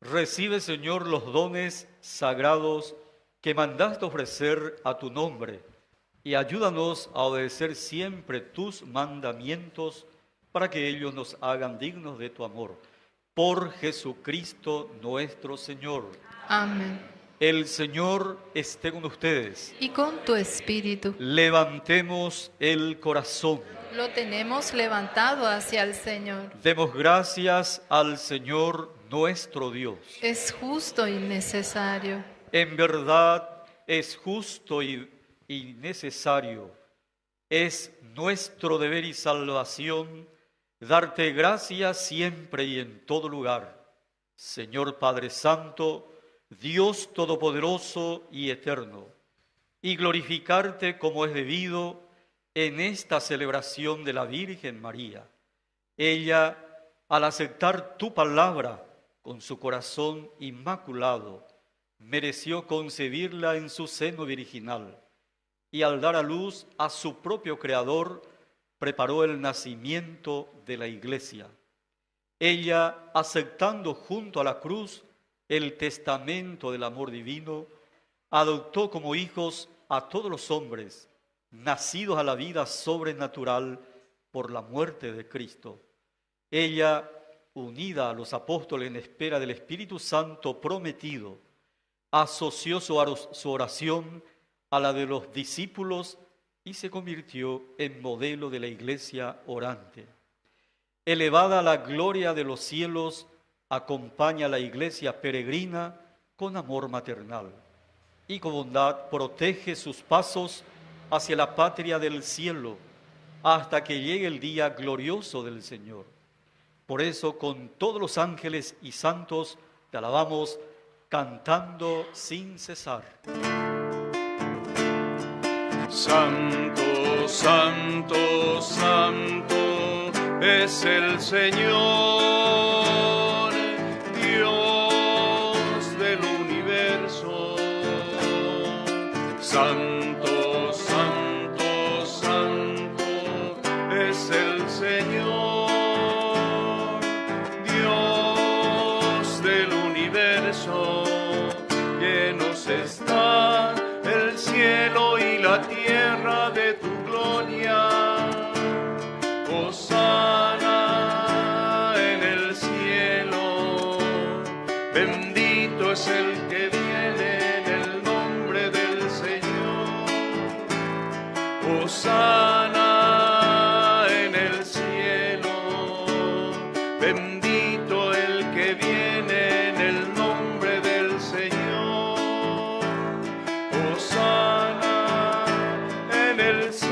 Recibe, Señor, los dones sagrados que mandaste ofrecer a tu nombre, y ayúdanos a obedecer siempre tus mandamientos, para que ellos nos hagan dignos de tu amor. Por Jesucristo nuestro Señor. Amén. El Señor esté con ustedes. Y con tu espíritu. Levantemos el corazón. Lo tenemos levantado hacia el Señor. Demos gracias al Señor nuestro Dios. Es justo y necesario. En verdad es justo y necesario. Es nuestro deber y salvación darte gracias siempre y en todo lugar. Señor Padre Santo, Dios Todopoderoso y Eterno, y glorificarte como es debido en esta celebración de la Virgen María. Ella, al aceptar tu palabra con su corazón inmaculado, mereció concebirla en su seno virginal, y al dar a luz a su propio Creador, preparó el nacimiento de la Iglesia. Ella, aceptando junto a la cruz el testamento del amor divino, adoptó como hijos a todos los hombres, nacidos a la vida sobrenatural por la muerte de Cristo. Ella, unida a los apóstoles en espera del Espíritu Santo prometido, asoció su oración a la de los discípulos y se convirtió en modelo de la Iglesia orante. Elevada a la gloria de los cielos, acompaña a la Iglesia peregrina con amor maternal y con bondad protege sus pasos hacia la patria del cielo hasta que llegue el día glorioso del Señor. Por eso, con todos los ángeles y santos, te alabamos cantando sin cesar. Santo, santo, santo es el Señor, Dios del universo. Santo, santo, santo es el Señor, Dios del universo. Llenos está el cielo y la tierra de tu gloria. Hosana en el cielo, bendito es el que viene en el nombre del Señor. Hosana en el cielo, bendito el que viene en el nombre del Señor. Hosana en el cielo.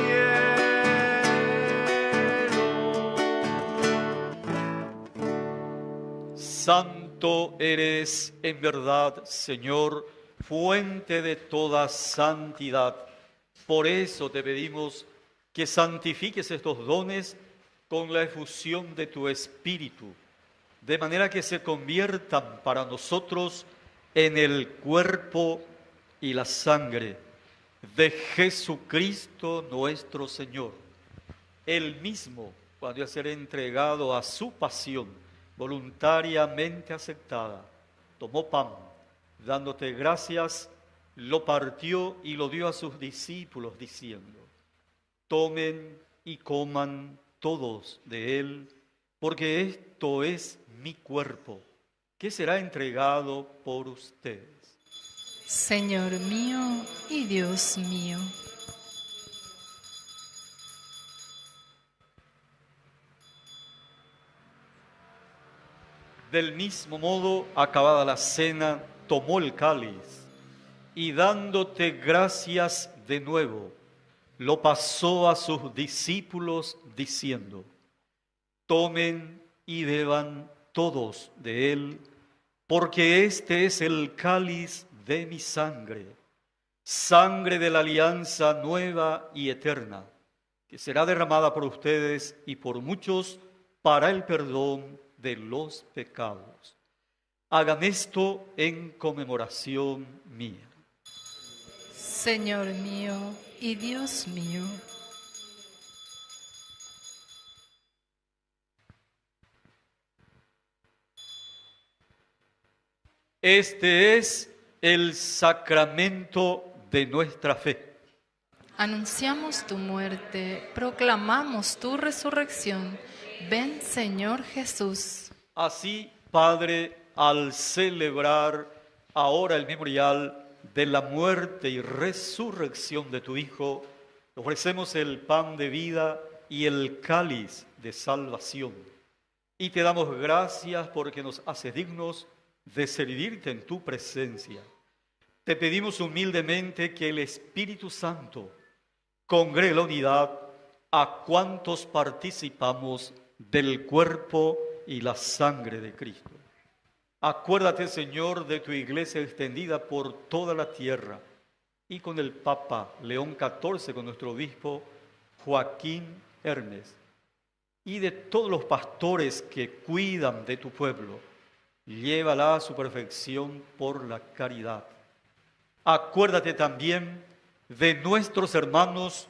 Santo eres en verdad, Señor, fuente de toda santidad. Por eso te pedimos que santifiques estos dones con la efusión de tu Espíritu, de manera que se conviertan para nosotros en el cuerpo y la sangre de Jesucristo nuestro Señor. Él mismo, cuando iba a ser entregado a su pasión voluntariamente aceptada, tomó pan, dándote gracias, lo partió y lo dio a sus discípulos, diciendo: tomen y coman todos de él, porque esto es mi cuerpo, que será entregado por ustedes. Señor mío y Dios mío. Del mismo modo, acabada la cena, tomó el cáliz y dándote gracias de nuevo, lo pasó a sus discípulos diciendo: tomen y beban todos de él, porque este es el cáliz de mi sangre, sangre de la alianza nueva y eterna, que será derramada por ustedes y por muchos para el perdón de los pecados. Hagan esto en conmemoración mía. Señor mío y Dios mío. Este es el sacramento de nuestra fe. Anunciamos tu muerte, proclamamos tu resurrección. Ven, Señor Jesús. Así, Padre, al celebrar ahora el memorial de la muerte y resurrección de tu Hijo, ofrecemos el pan de vida y el cáliz de salvación. Y te damos gracias porque nos haces dignos de servirte en tu presencia. Te pedimos humildemente que el Espíritu Santo congregue la unidad a cuantos participamos del cuerpo y la sangre de Cristo. Acuérdate, Señor, de tu iglesia extendida por toda la tierra y con el Papa León XIV, con nuestro obispo Joaquín Hermes, y de todos los pastores que cuidan de tu pueblo. Llévala a su perfección por la caridad. Acuérdate también de nuestros hermanos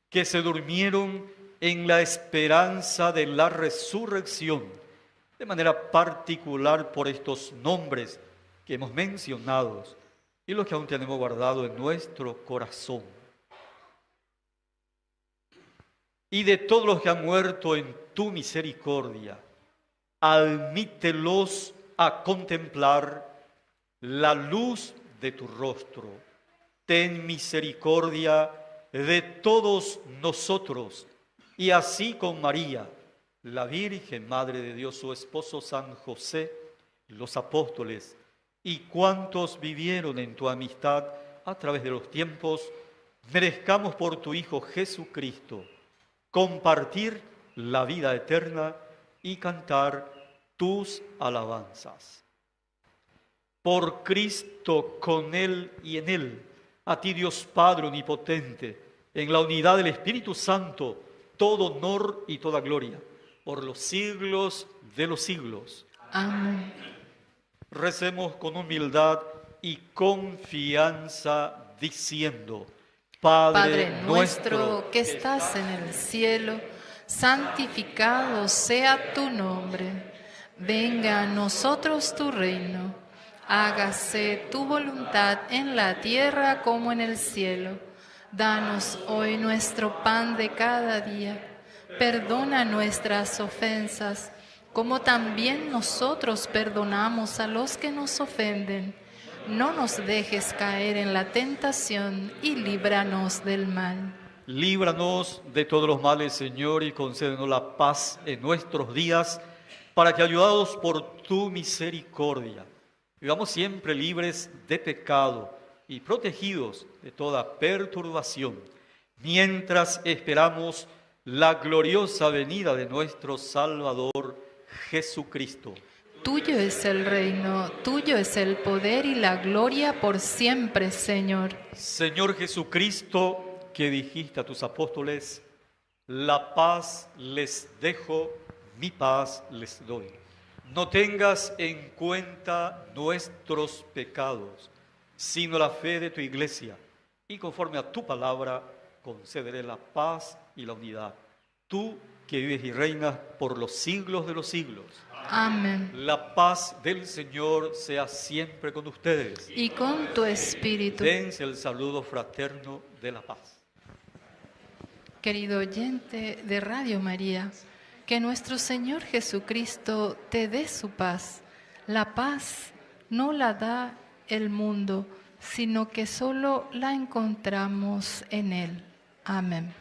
que se durmieron en la esperanza de la resurrección, de manera particular por estos nombres que hemos mencionado y los que aún tenemos guardado en nuestro corazón. Y de todos los que han muerto en tu misericordia, admítelos a contemplar la luz de tu rostro. Ten misericordia de todos nosotros, y así con María, la Virgen Madre de Dios, su esposo San José, los apóstoles y cuantos vivieron en tu amistad a través de los tiempos, merezcamos por tu Hijo Jesucristo compartir la vida eterna y cantar tus alabanzas. Por Cristo, con Él y en Él, a ti Dios Padre omnipotente, en la unidad del Espíritu Santo, todo honor y toda gloria, por los siglos de los siglos. Amén. Recemos con humildad y confianza diciendo: Padre nuestro que estás en el cielo, santificado sea tu nombre. Venga a nosotros tu reino. Hágase tu voluntad en la tierra como en el cielo. Danos hoy nuestro pan de cada día. Perdona nuestras ofensas, como también nosotros perdonamos a los que nos ofenden. No nos dejes caer en la tentación y líbranos del mal. Líbranos de todos los males, Señor, y concédenos la paz en nuestros días, para que, ayudados por tu misericordia, vivamos siempre libres de pecado y protegidos de toda perturbación, mientras esperamos la gloriosa venida de nuestro Salvador Jesucristo. Tuyo es el reino, tuyo es el poder y la gloria por siempre, Señor. Señor Jesucristo, que dijiste a tus apóstoles: la paz les dejo, mi paz les doy. No tengas en cuenta nuestros pecados, sino la fe de tu iglesia, y conforme a tu palabra concederé la paz y la unidad. Tú que vives y reinas por los siglos de los siglos. Amén. La paz del Señor sea siempre con ustedes. Y con tu espíritu. Dense el saludo fraterno de la paz. Querido oyente de Radio María, que nuestro Señor Jesucristo te dé su paz. La paz no la da el mundo, sino que solo la encontramos en Él. Amén.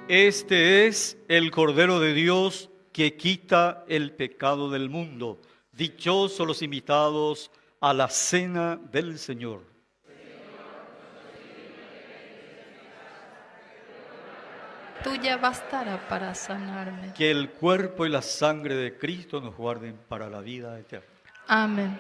Este es el Cordero de Dios que quita el pecado del mundo. Dichosos los invitados a la cena del Señor. Tuya bastará para sanarme. Que el cuerpo y la sangre de Cristo nos guarden para la vida eterna. Amén.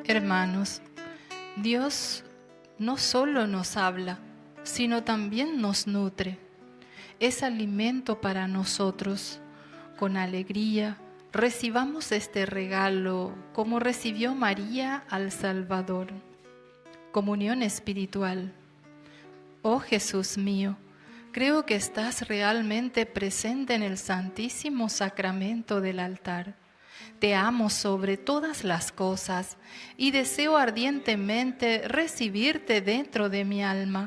Hermanos, Dios no solo nos habla, sino también nos nutre. Es alimento para nosotros. Con alegría recibamos este regalo como recibió María al Salvador. Comunión espiritual. Oh Jesús mío, creo que estás realmente presente en el Santísimo Sacramento del altar. Te amo sobre todas las cosas y deseo ardientemente recibirte dentro de mi alma,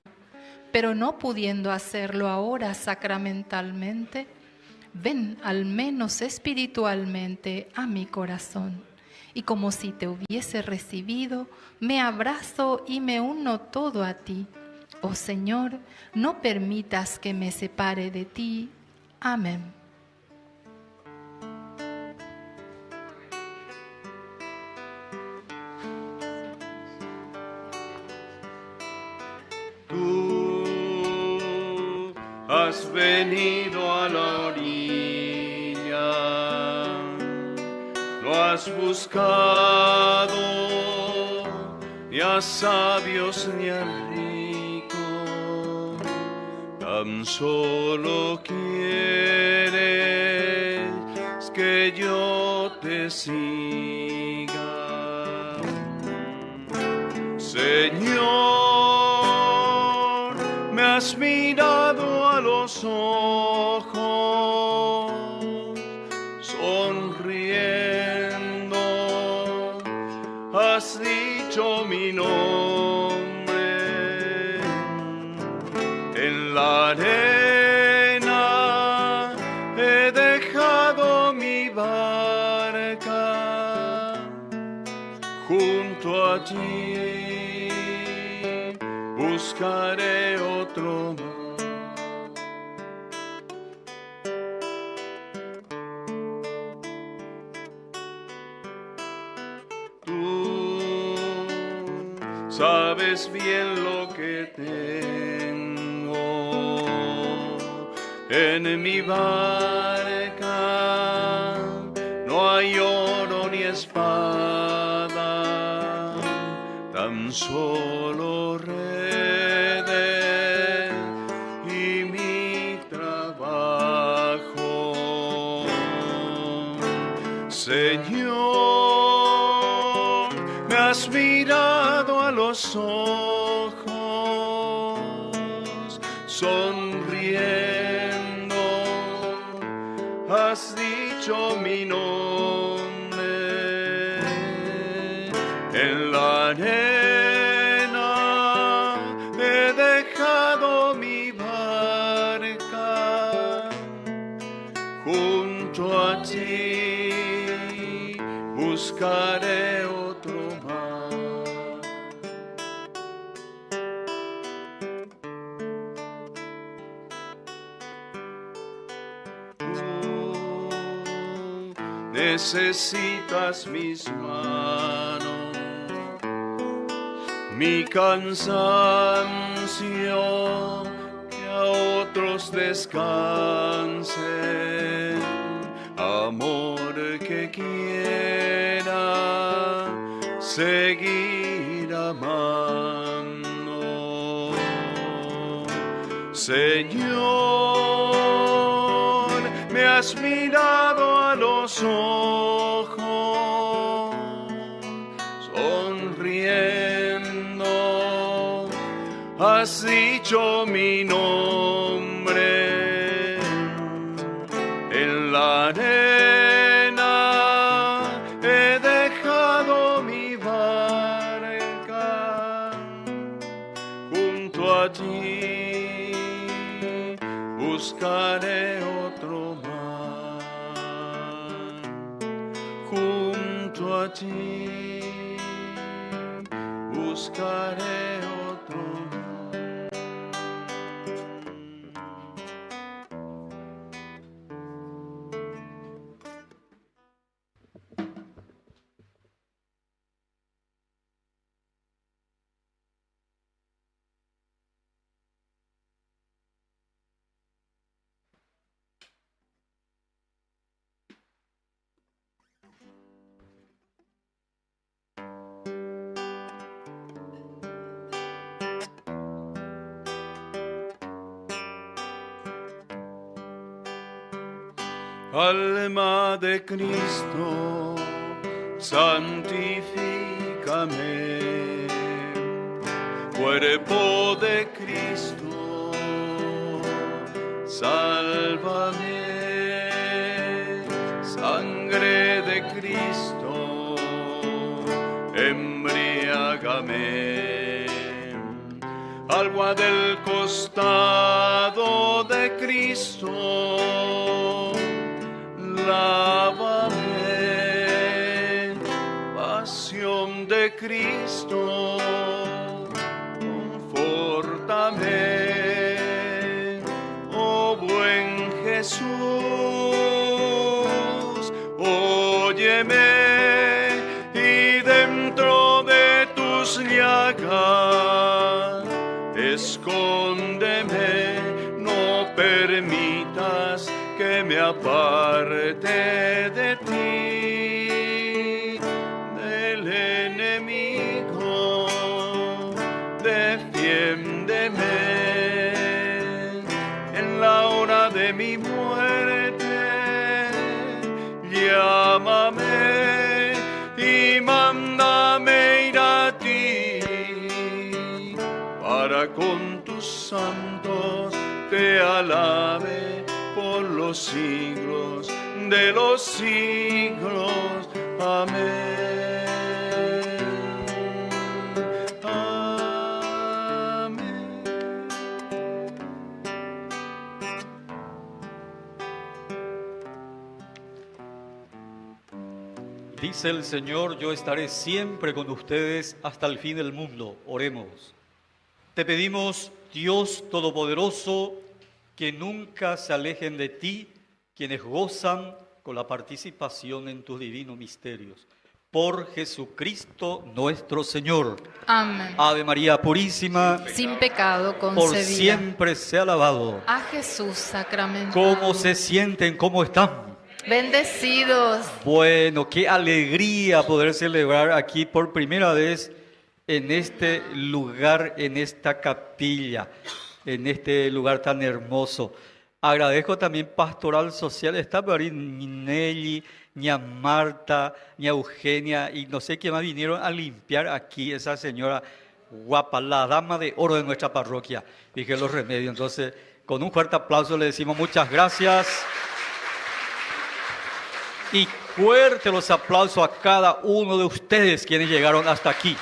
pero no pudiendo hacerlo ahora sacramentalmente, ven al menos espiritualmente a mi corazón. Y como si te hubiese recibido, me abrazo y me uno todo a ti. Oh Señor, no permitas que me separe de ti. Amén. Tú has venido a la orilla, no has buscado ni a sabios ni a ricos, tan solo quieres que yo te siga. Señor, me has mirado a los ojos, sonriendo, has dicho mi nombre. En la arena he dejado mi barca, junto a ti buscaré otro mar. Tú sabes bien lo que tengo en mi barca, no hay oro ni espada, tan solo redes y mi trabajo. Señor, me has mirado a los ojos, sonriendo, has dicho mi nombre. En la arena he dejado mi barca, junto a ti buscaré otro mar. Tú necesitas mis manos, mi cansancio, que a otros descansen, amor que quiera seguir amando. Señor, me has mirado a los ojos, sonriendo, has dicho mi nombre. En la arena buscaré otro más. Junto a ti buscaré otro más. Alma de Cristo, santifícame. Cuerpo de Cristo, sálvame. Sangre de Cristo, embriágame. Agua del costado de Cristo, lávame. Pasión de Cristo, confórtame. Oh buen Jesús, óyeme, y dentro de tus llagas escóndeme. No permitas que me aparte de ti, del enemigo, defiéndeme. En la hora de mi muerte, llámame y mándame ir a ti, para con tus santos te alabe por los siglos de los siglos. Amén. Amén. Dice el Señor, yo estaré siempre con ustedes hasta el fin del mundo. Oremos. Te pedimos, Dios Todopoderoso, que nunca se alejen de ti quienes gozan con la participación en tus divinos misterios. Por Jesucristo nuestro Señor. Amén. Ave María Purísima, Sin pecado por concebida. siempre sea alabado. A Jesús sacramentado. ¿Cómo se sienten? ¿Cómo están? Bendecidos. Bueno, qué alegría poder celebrar aquí por primera vez en este lugar, en esta capilla, en este lugar tan hermoso. Agradezco también Pastoral Social, está por ahí ni Nelly, ni a Marta, ni a Eugenia, y no sé qué más vinieron a limpiar aquí, esa señora guapa, la dama de oro de nuestra parroquia. Dije los remedios, entonces con un fuerte aplauso le decimos muchas gracias. Y fuerte los aplausos a cada uno de ustedes quienes llegaron hasta aquí.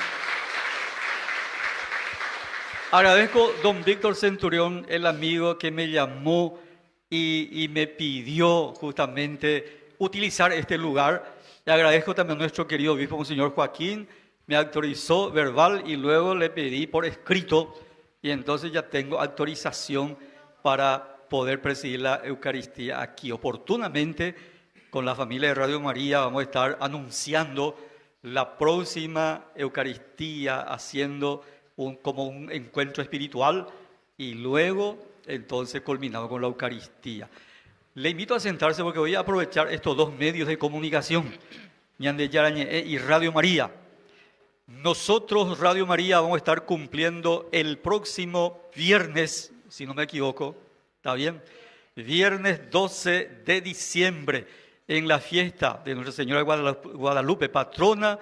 Agradezco a don Víctor Centurión, el amigo que me llamó y me pidió justamente utilizar este lugar. Le agradezco también a nuestro querido obispo, Monseñor Joaquín, me autorizó verbal y luego le pedí por escrito y entonces ya tengo autorización para poder presidir la Eucaristía aquí. Oportunamente, con la familia de Radio María vamos a estar anunciando la próxima Eucaristía, haciendo como un encuentro espiritual y luego entonces culminado con la Eucaristía. Le invito a sentarse porque voy a aprovechar estos dos medios de comunicación, Ñande Yarañe y Radio María. Nosotros, Radio María, vamos a estar cumpliendo el próximo viernes, si no me equivoco, ¿está bien? Viernes 12 de diciembre, en la fiesta de Nuestra Señora de Guadalupe, patrona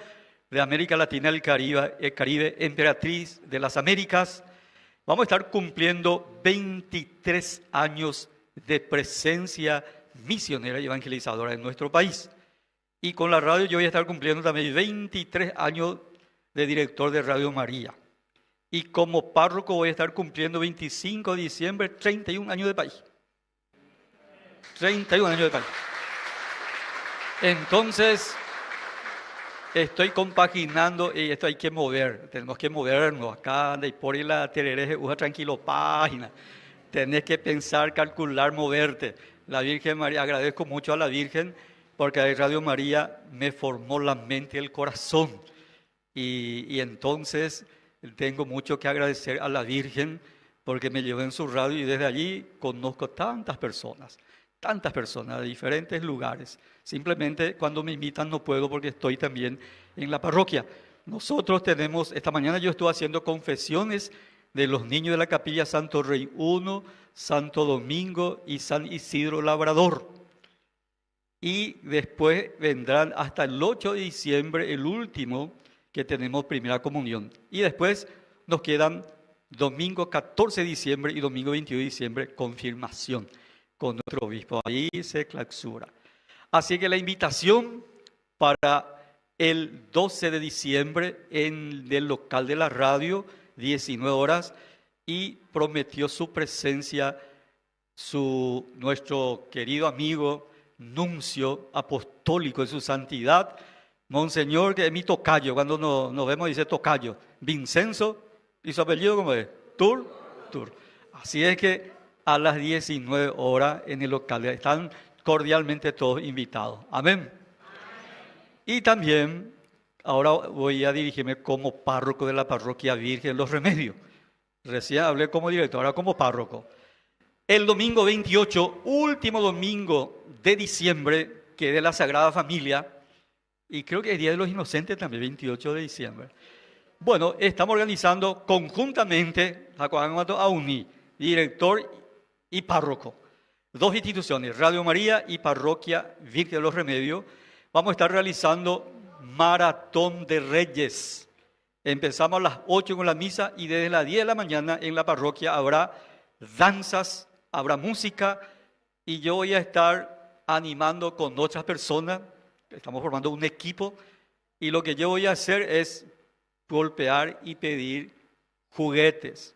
de América Latina y el Caribe, emperatriz de las Américas. Vamos a estar cumpliendo 23 años de presencia misionera y evangelizadora en nuestro país. Y con la radio yo voy a estar cumpliendo también 23 años de director de Radio María. Y como párroco voy a estar cumpliendo 25 de diciembre, 31 años de país. 31 años de calle. Entonces, estoy compaginando y esto hay que mover. Tenemos que movernos. Acá de por ahí la terereje, usa tranquilo página. Tenés que pensar, calcular, moverte. La Virgen María, agradezco mucho a la Virgen porque Radio María me formó la mente y el corazón. Y entonces tengo mucho que agradecer a la Virgen porque me llevó en su radio y desde allí conozco tantas personas de diferentes lugares. Simplemente cuando me invitan no puedo porque estoy también en la parroquia. Nosotros tenemos, esta mañana yo estuve haciendo confesiones de los niños de la Capilla Santo Rey I, Santo Domingo y San Isidro Labrador. Y después vendrán hasta el 8 de diciembre, el último, que tenemos primera comunión. Y después nos quedan domingo 14 de diciembre y domingo 21 de diciembre, confirmación con nuestro obispo. Ahí se clausura. Así que la invitación para el 12 de diciembre en el local de la radio, 19 horas, y prometió su presencia nuestro querido amigo, nuncio apostólico de su santidad, Monseñor, que es mi tocayo, cuando nos vemos dice tocayo, Vincenzo, y su apellido ¿cómo es? Tur. Así es que a las 19 horas en el local están cordialmente todos invitados. Amén. Y también, ahora voy a dirigirme como párroco de la parroquia Virgen de los Remedios. Recién hablé como director, ahora como párroco. El domingo 28, último domingo de diciembre, que es de la Sagrada Familia, y creo que es Día de los Inocentes también, 28 de diciembre. Bueno, estamos organizando conjuntamente, AUNI, director y párroco, dos instituciones, Radio María y Parroquia Virgen de los Remedios. Vamos a estar realizando Maratón de Reyes. Empezamos a las 8 con la misa y desde las 10 de la mañana en la parroquia habrá danzas, habrá música y yo voy a estar animando con otras personas. Estamos formando un equipo y lo que yo voy a hacer es golpear y pedir juguetes.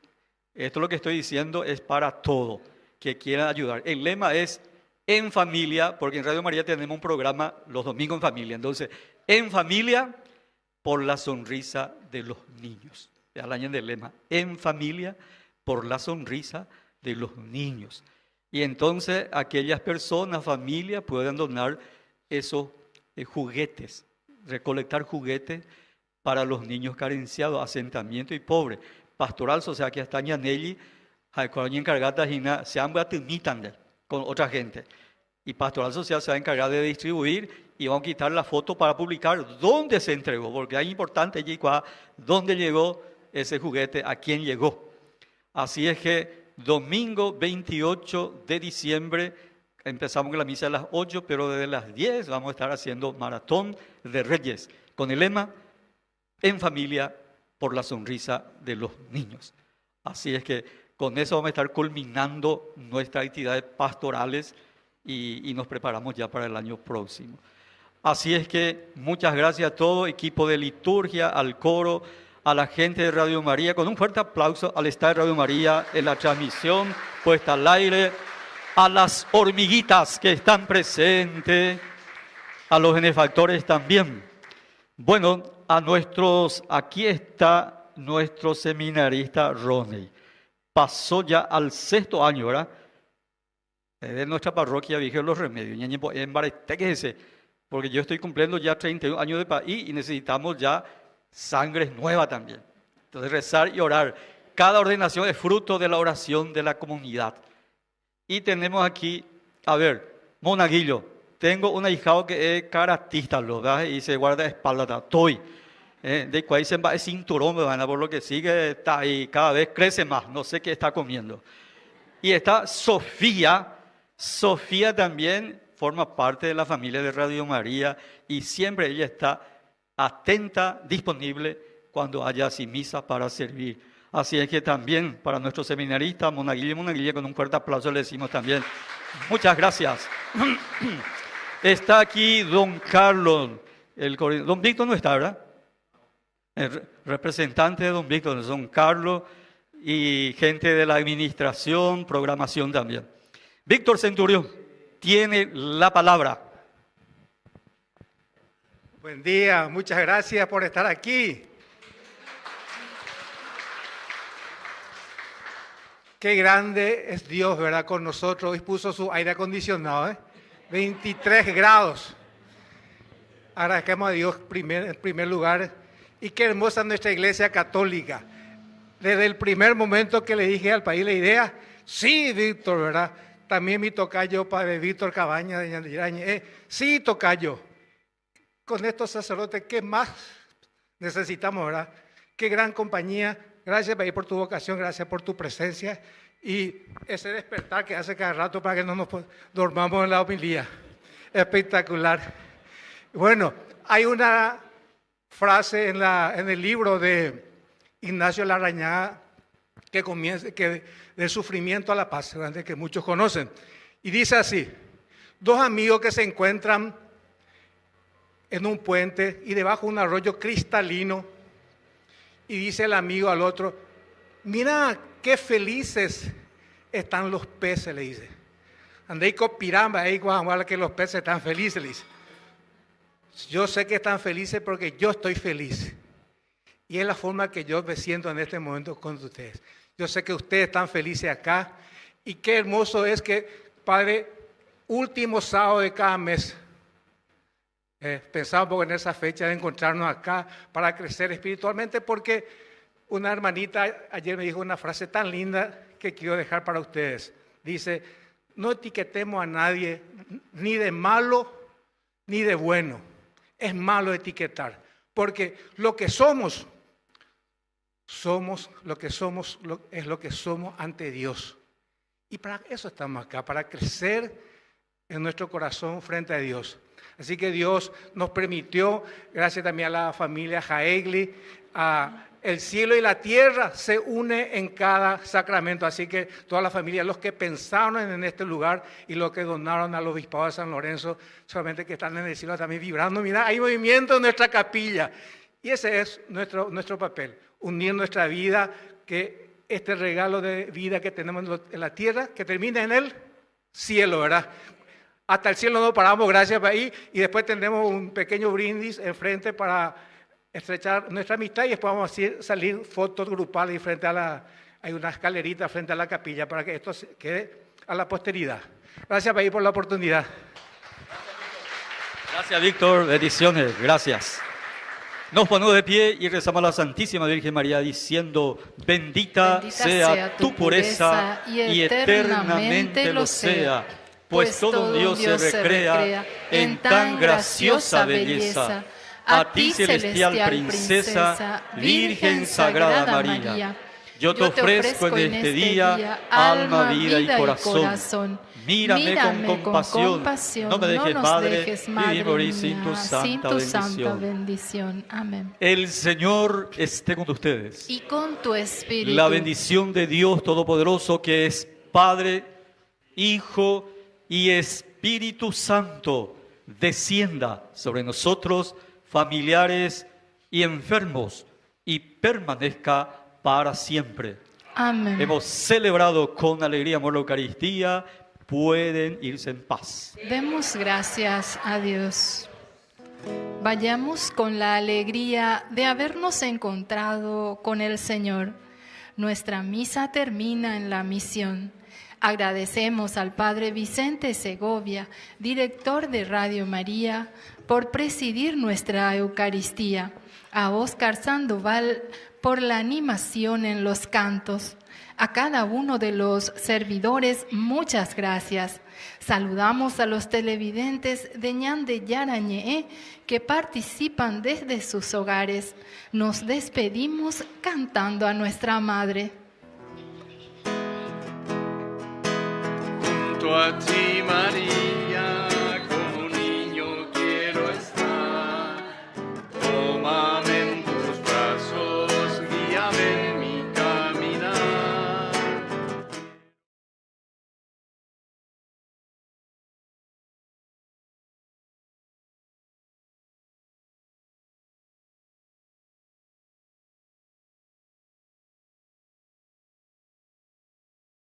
Esto lo que estoy diciendo es para todo que quieran ayudar. El lema es en familia, porque en Radio María tenemos un programa los domingos en familia. Entonces, en familia por la sonrisa de los niños. Al año del lema, en familia por la sonrisa de los niños. Y entonces aquellas personas, familias, pueden donar esos juguetes, recolectar juguetes para los niños carenciados, asentamiento y pobres. Pastoral Social que hasta Ñanelli, encargada se han con otra gente. Y Pastoral Social se va a encargar de distribuir y vamos a quitar la foto para publicar dónde se entregó, porque es importante dónde llegó ese juguete, a quién llegó. Así es que domingo 28 de diciembre empezamos con la misa a las 8, pero desde las 10 vamos a estar haciendo Maratón de Reyes, con el lema, en familia por la sonrisa de los niños. Así es que con eso vamos a estar culminando nuestras actividades pastorales y nos preparamos ya para el año próximo. Así es que muchas gracias a todo, equipo de liturgia, al coro, a la gente de Radio María, con un fuerte aplauso al estar de Radio María en la transmisión puesta al aire, a las hormiguitas que están presentes, a los benefactores también. Bueno, aquí está nuestro seminarista Ronnie. Pasó ya al 6º año, ¿verdad? De nuestra parroquia Virgen de los Remedios. Porque yo estoy cumpliendo ya 31 años de país y necesitamos ya sangre nueva también. Entonces rezar y orar. Cada ordenación es fruto de la oración de la comunidad. Y tenemos aquí, monaguillo. Tengo un ahijado que es karatista, ¿verdad? Y se guarda espalda, estoy. De cuál se va el cinturón, ¿verdad? Por lo que sigue, está ahí, cada vez crece más, no sé qué está comiendo. Y está Sofía. Sofía también forma parte de la familia de Radio María y siempre ella está atenta, disponible cuando haya así misa para servir. Así es que también para nuestros seminaristas, monaguillo y monaguilla, con un fuerte aplauso le decimos también muchas gracias. Está aquí don Carlos, don Víctor no está, ¿verdad? El representante de don Víctor, don Carlos y gente de la administración, programación también. Víctor Centurión, tiene la palabra. Buen día, muchas gracias por estar aquí. Qué grande es Dios, ¿verdad? Con nosotros. Hoy puso su aire acondicionado, 23 grados. Agradecemos a Dios en primer lugar. Y qué hermosa nuestra iglesia católica. Desde el primer momento que le dije al país la idea, sí, Víctor, ¿verdad? También mi tocayo, padre Víctor Cabaña de Ñandirañe. Sí, tocayo. Con estos sacerdotes, ¿qué más necesitamos, verdad? Qué gran compañía. Gracias por tu vocación, gracias por tu presencia y ese despertar que hace cada rato para que no nos dormamos en la homilía. Espectacular. Bueno, hay una frase en el libro de Ignacio Larrañaga que comienza del sufrimiento a la paz, ¿verdad? Que muchos conocen. Y dice así: dos amigos que se encuentran en un puente y debajo de un arroyo cristalino. Y dice el amigo al otro: mira qué felices están los peces, le dice. Andéis con piramba ahí, que los peces están felices, le dice. Yo sé que están felices porque yo estoy feliz. Y es la forma que yo me siento en este momento con ustedes. Yo sé que ustedes están felices acá. Y qué hermoso es que, Padre, último sábado de cada mes, pensamos en esa fecha de encontrarnos acá para crecer espiritualmente, porque una hermanita ayer me dijo una frase tan linda que quiero dejar para ustedes. Dice: no etiquetemos a nadie ni de malo ni de bueno. Es malo etiquetar, porque lo que somos lo que somos, es lo que somos ante Dios. Y para eso estamos acá, para crecer en nuestro corazón frente a Dios. Así que Dios nos permitió, gracias también a la familia Jaegli, el cielo y la tierra se unen en cada sacramento. Así que toda la familia, los que pensaron en este lugar y los que donaron al obispado de San Lorenzo, solamente que están en el cielo también vibrando. Mira, hay movimiento en nuestra capilla. Y ese es nuestro papel, unir nuestra vida, que este regalo de vida que tenemos en la tierra, que termina en el cielo, ¿verdad? Hasta el cielo no paramos, gracias por ahí, y después tendremos un pequeño brindis enfrente para estrechar nuestra amistad y después vamos a salir fotos grupales y frente a hay una escalerita frente a la capilla para que esto quede a la posteridad. Gracias País por la oportunidad. Gracias Víctor, bendiciones, gracias. Nos ponemos de pie y rezamos a la Santísima Virgen María diciendo: bendita sea tu pureza y eternamente lo sea. Pues todo Dios se recrea en tan graciosa belleza. A ti, celestial princesa, Virgen Sagrada María, yo te ofrezco en este día alma, vida y corazón. Mírame con compasión, no me dejes, Madre, vivir morir sin tu santa bendición. Amén. El Señor esté con ustedes. Y con tu espíritu. La bendición de Dios Todopoderoso, que es Padre, Hijo y Espíritu Santo, descienda sobre nosotros, familiares y enfermos, y permanezca para siempre. Amén. Hemos celebrado con alegría, amor, la Eucaristía. Pueden irse en paz. Demos gracias a Dios. Vayamos con la alegría de habernos encontrado con el Señor. Nuestra misa termina en la misión. Agradecemos al Padre Vicente Segovia, director de Radio María, por presidir nuestra Eucaristía. A Óscar Sandoval por la animación en los cantos. A cada uno de los servidores, muchas gracias. Saludamos a los televidentes de Ñande Yarañe que participan desde sus hogares. Nos despedimos cantando a nuestra Madre. Junto a ti, María.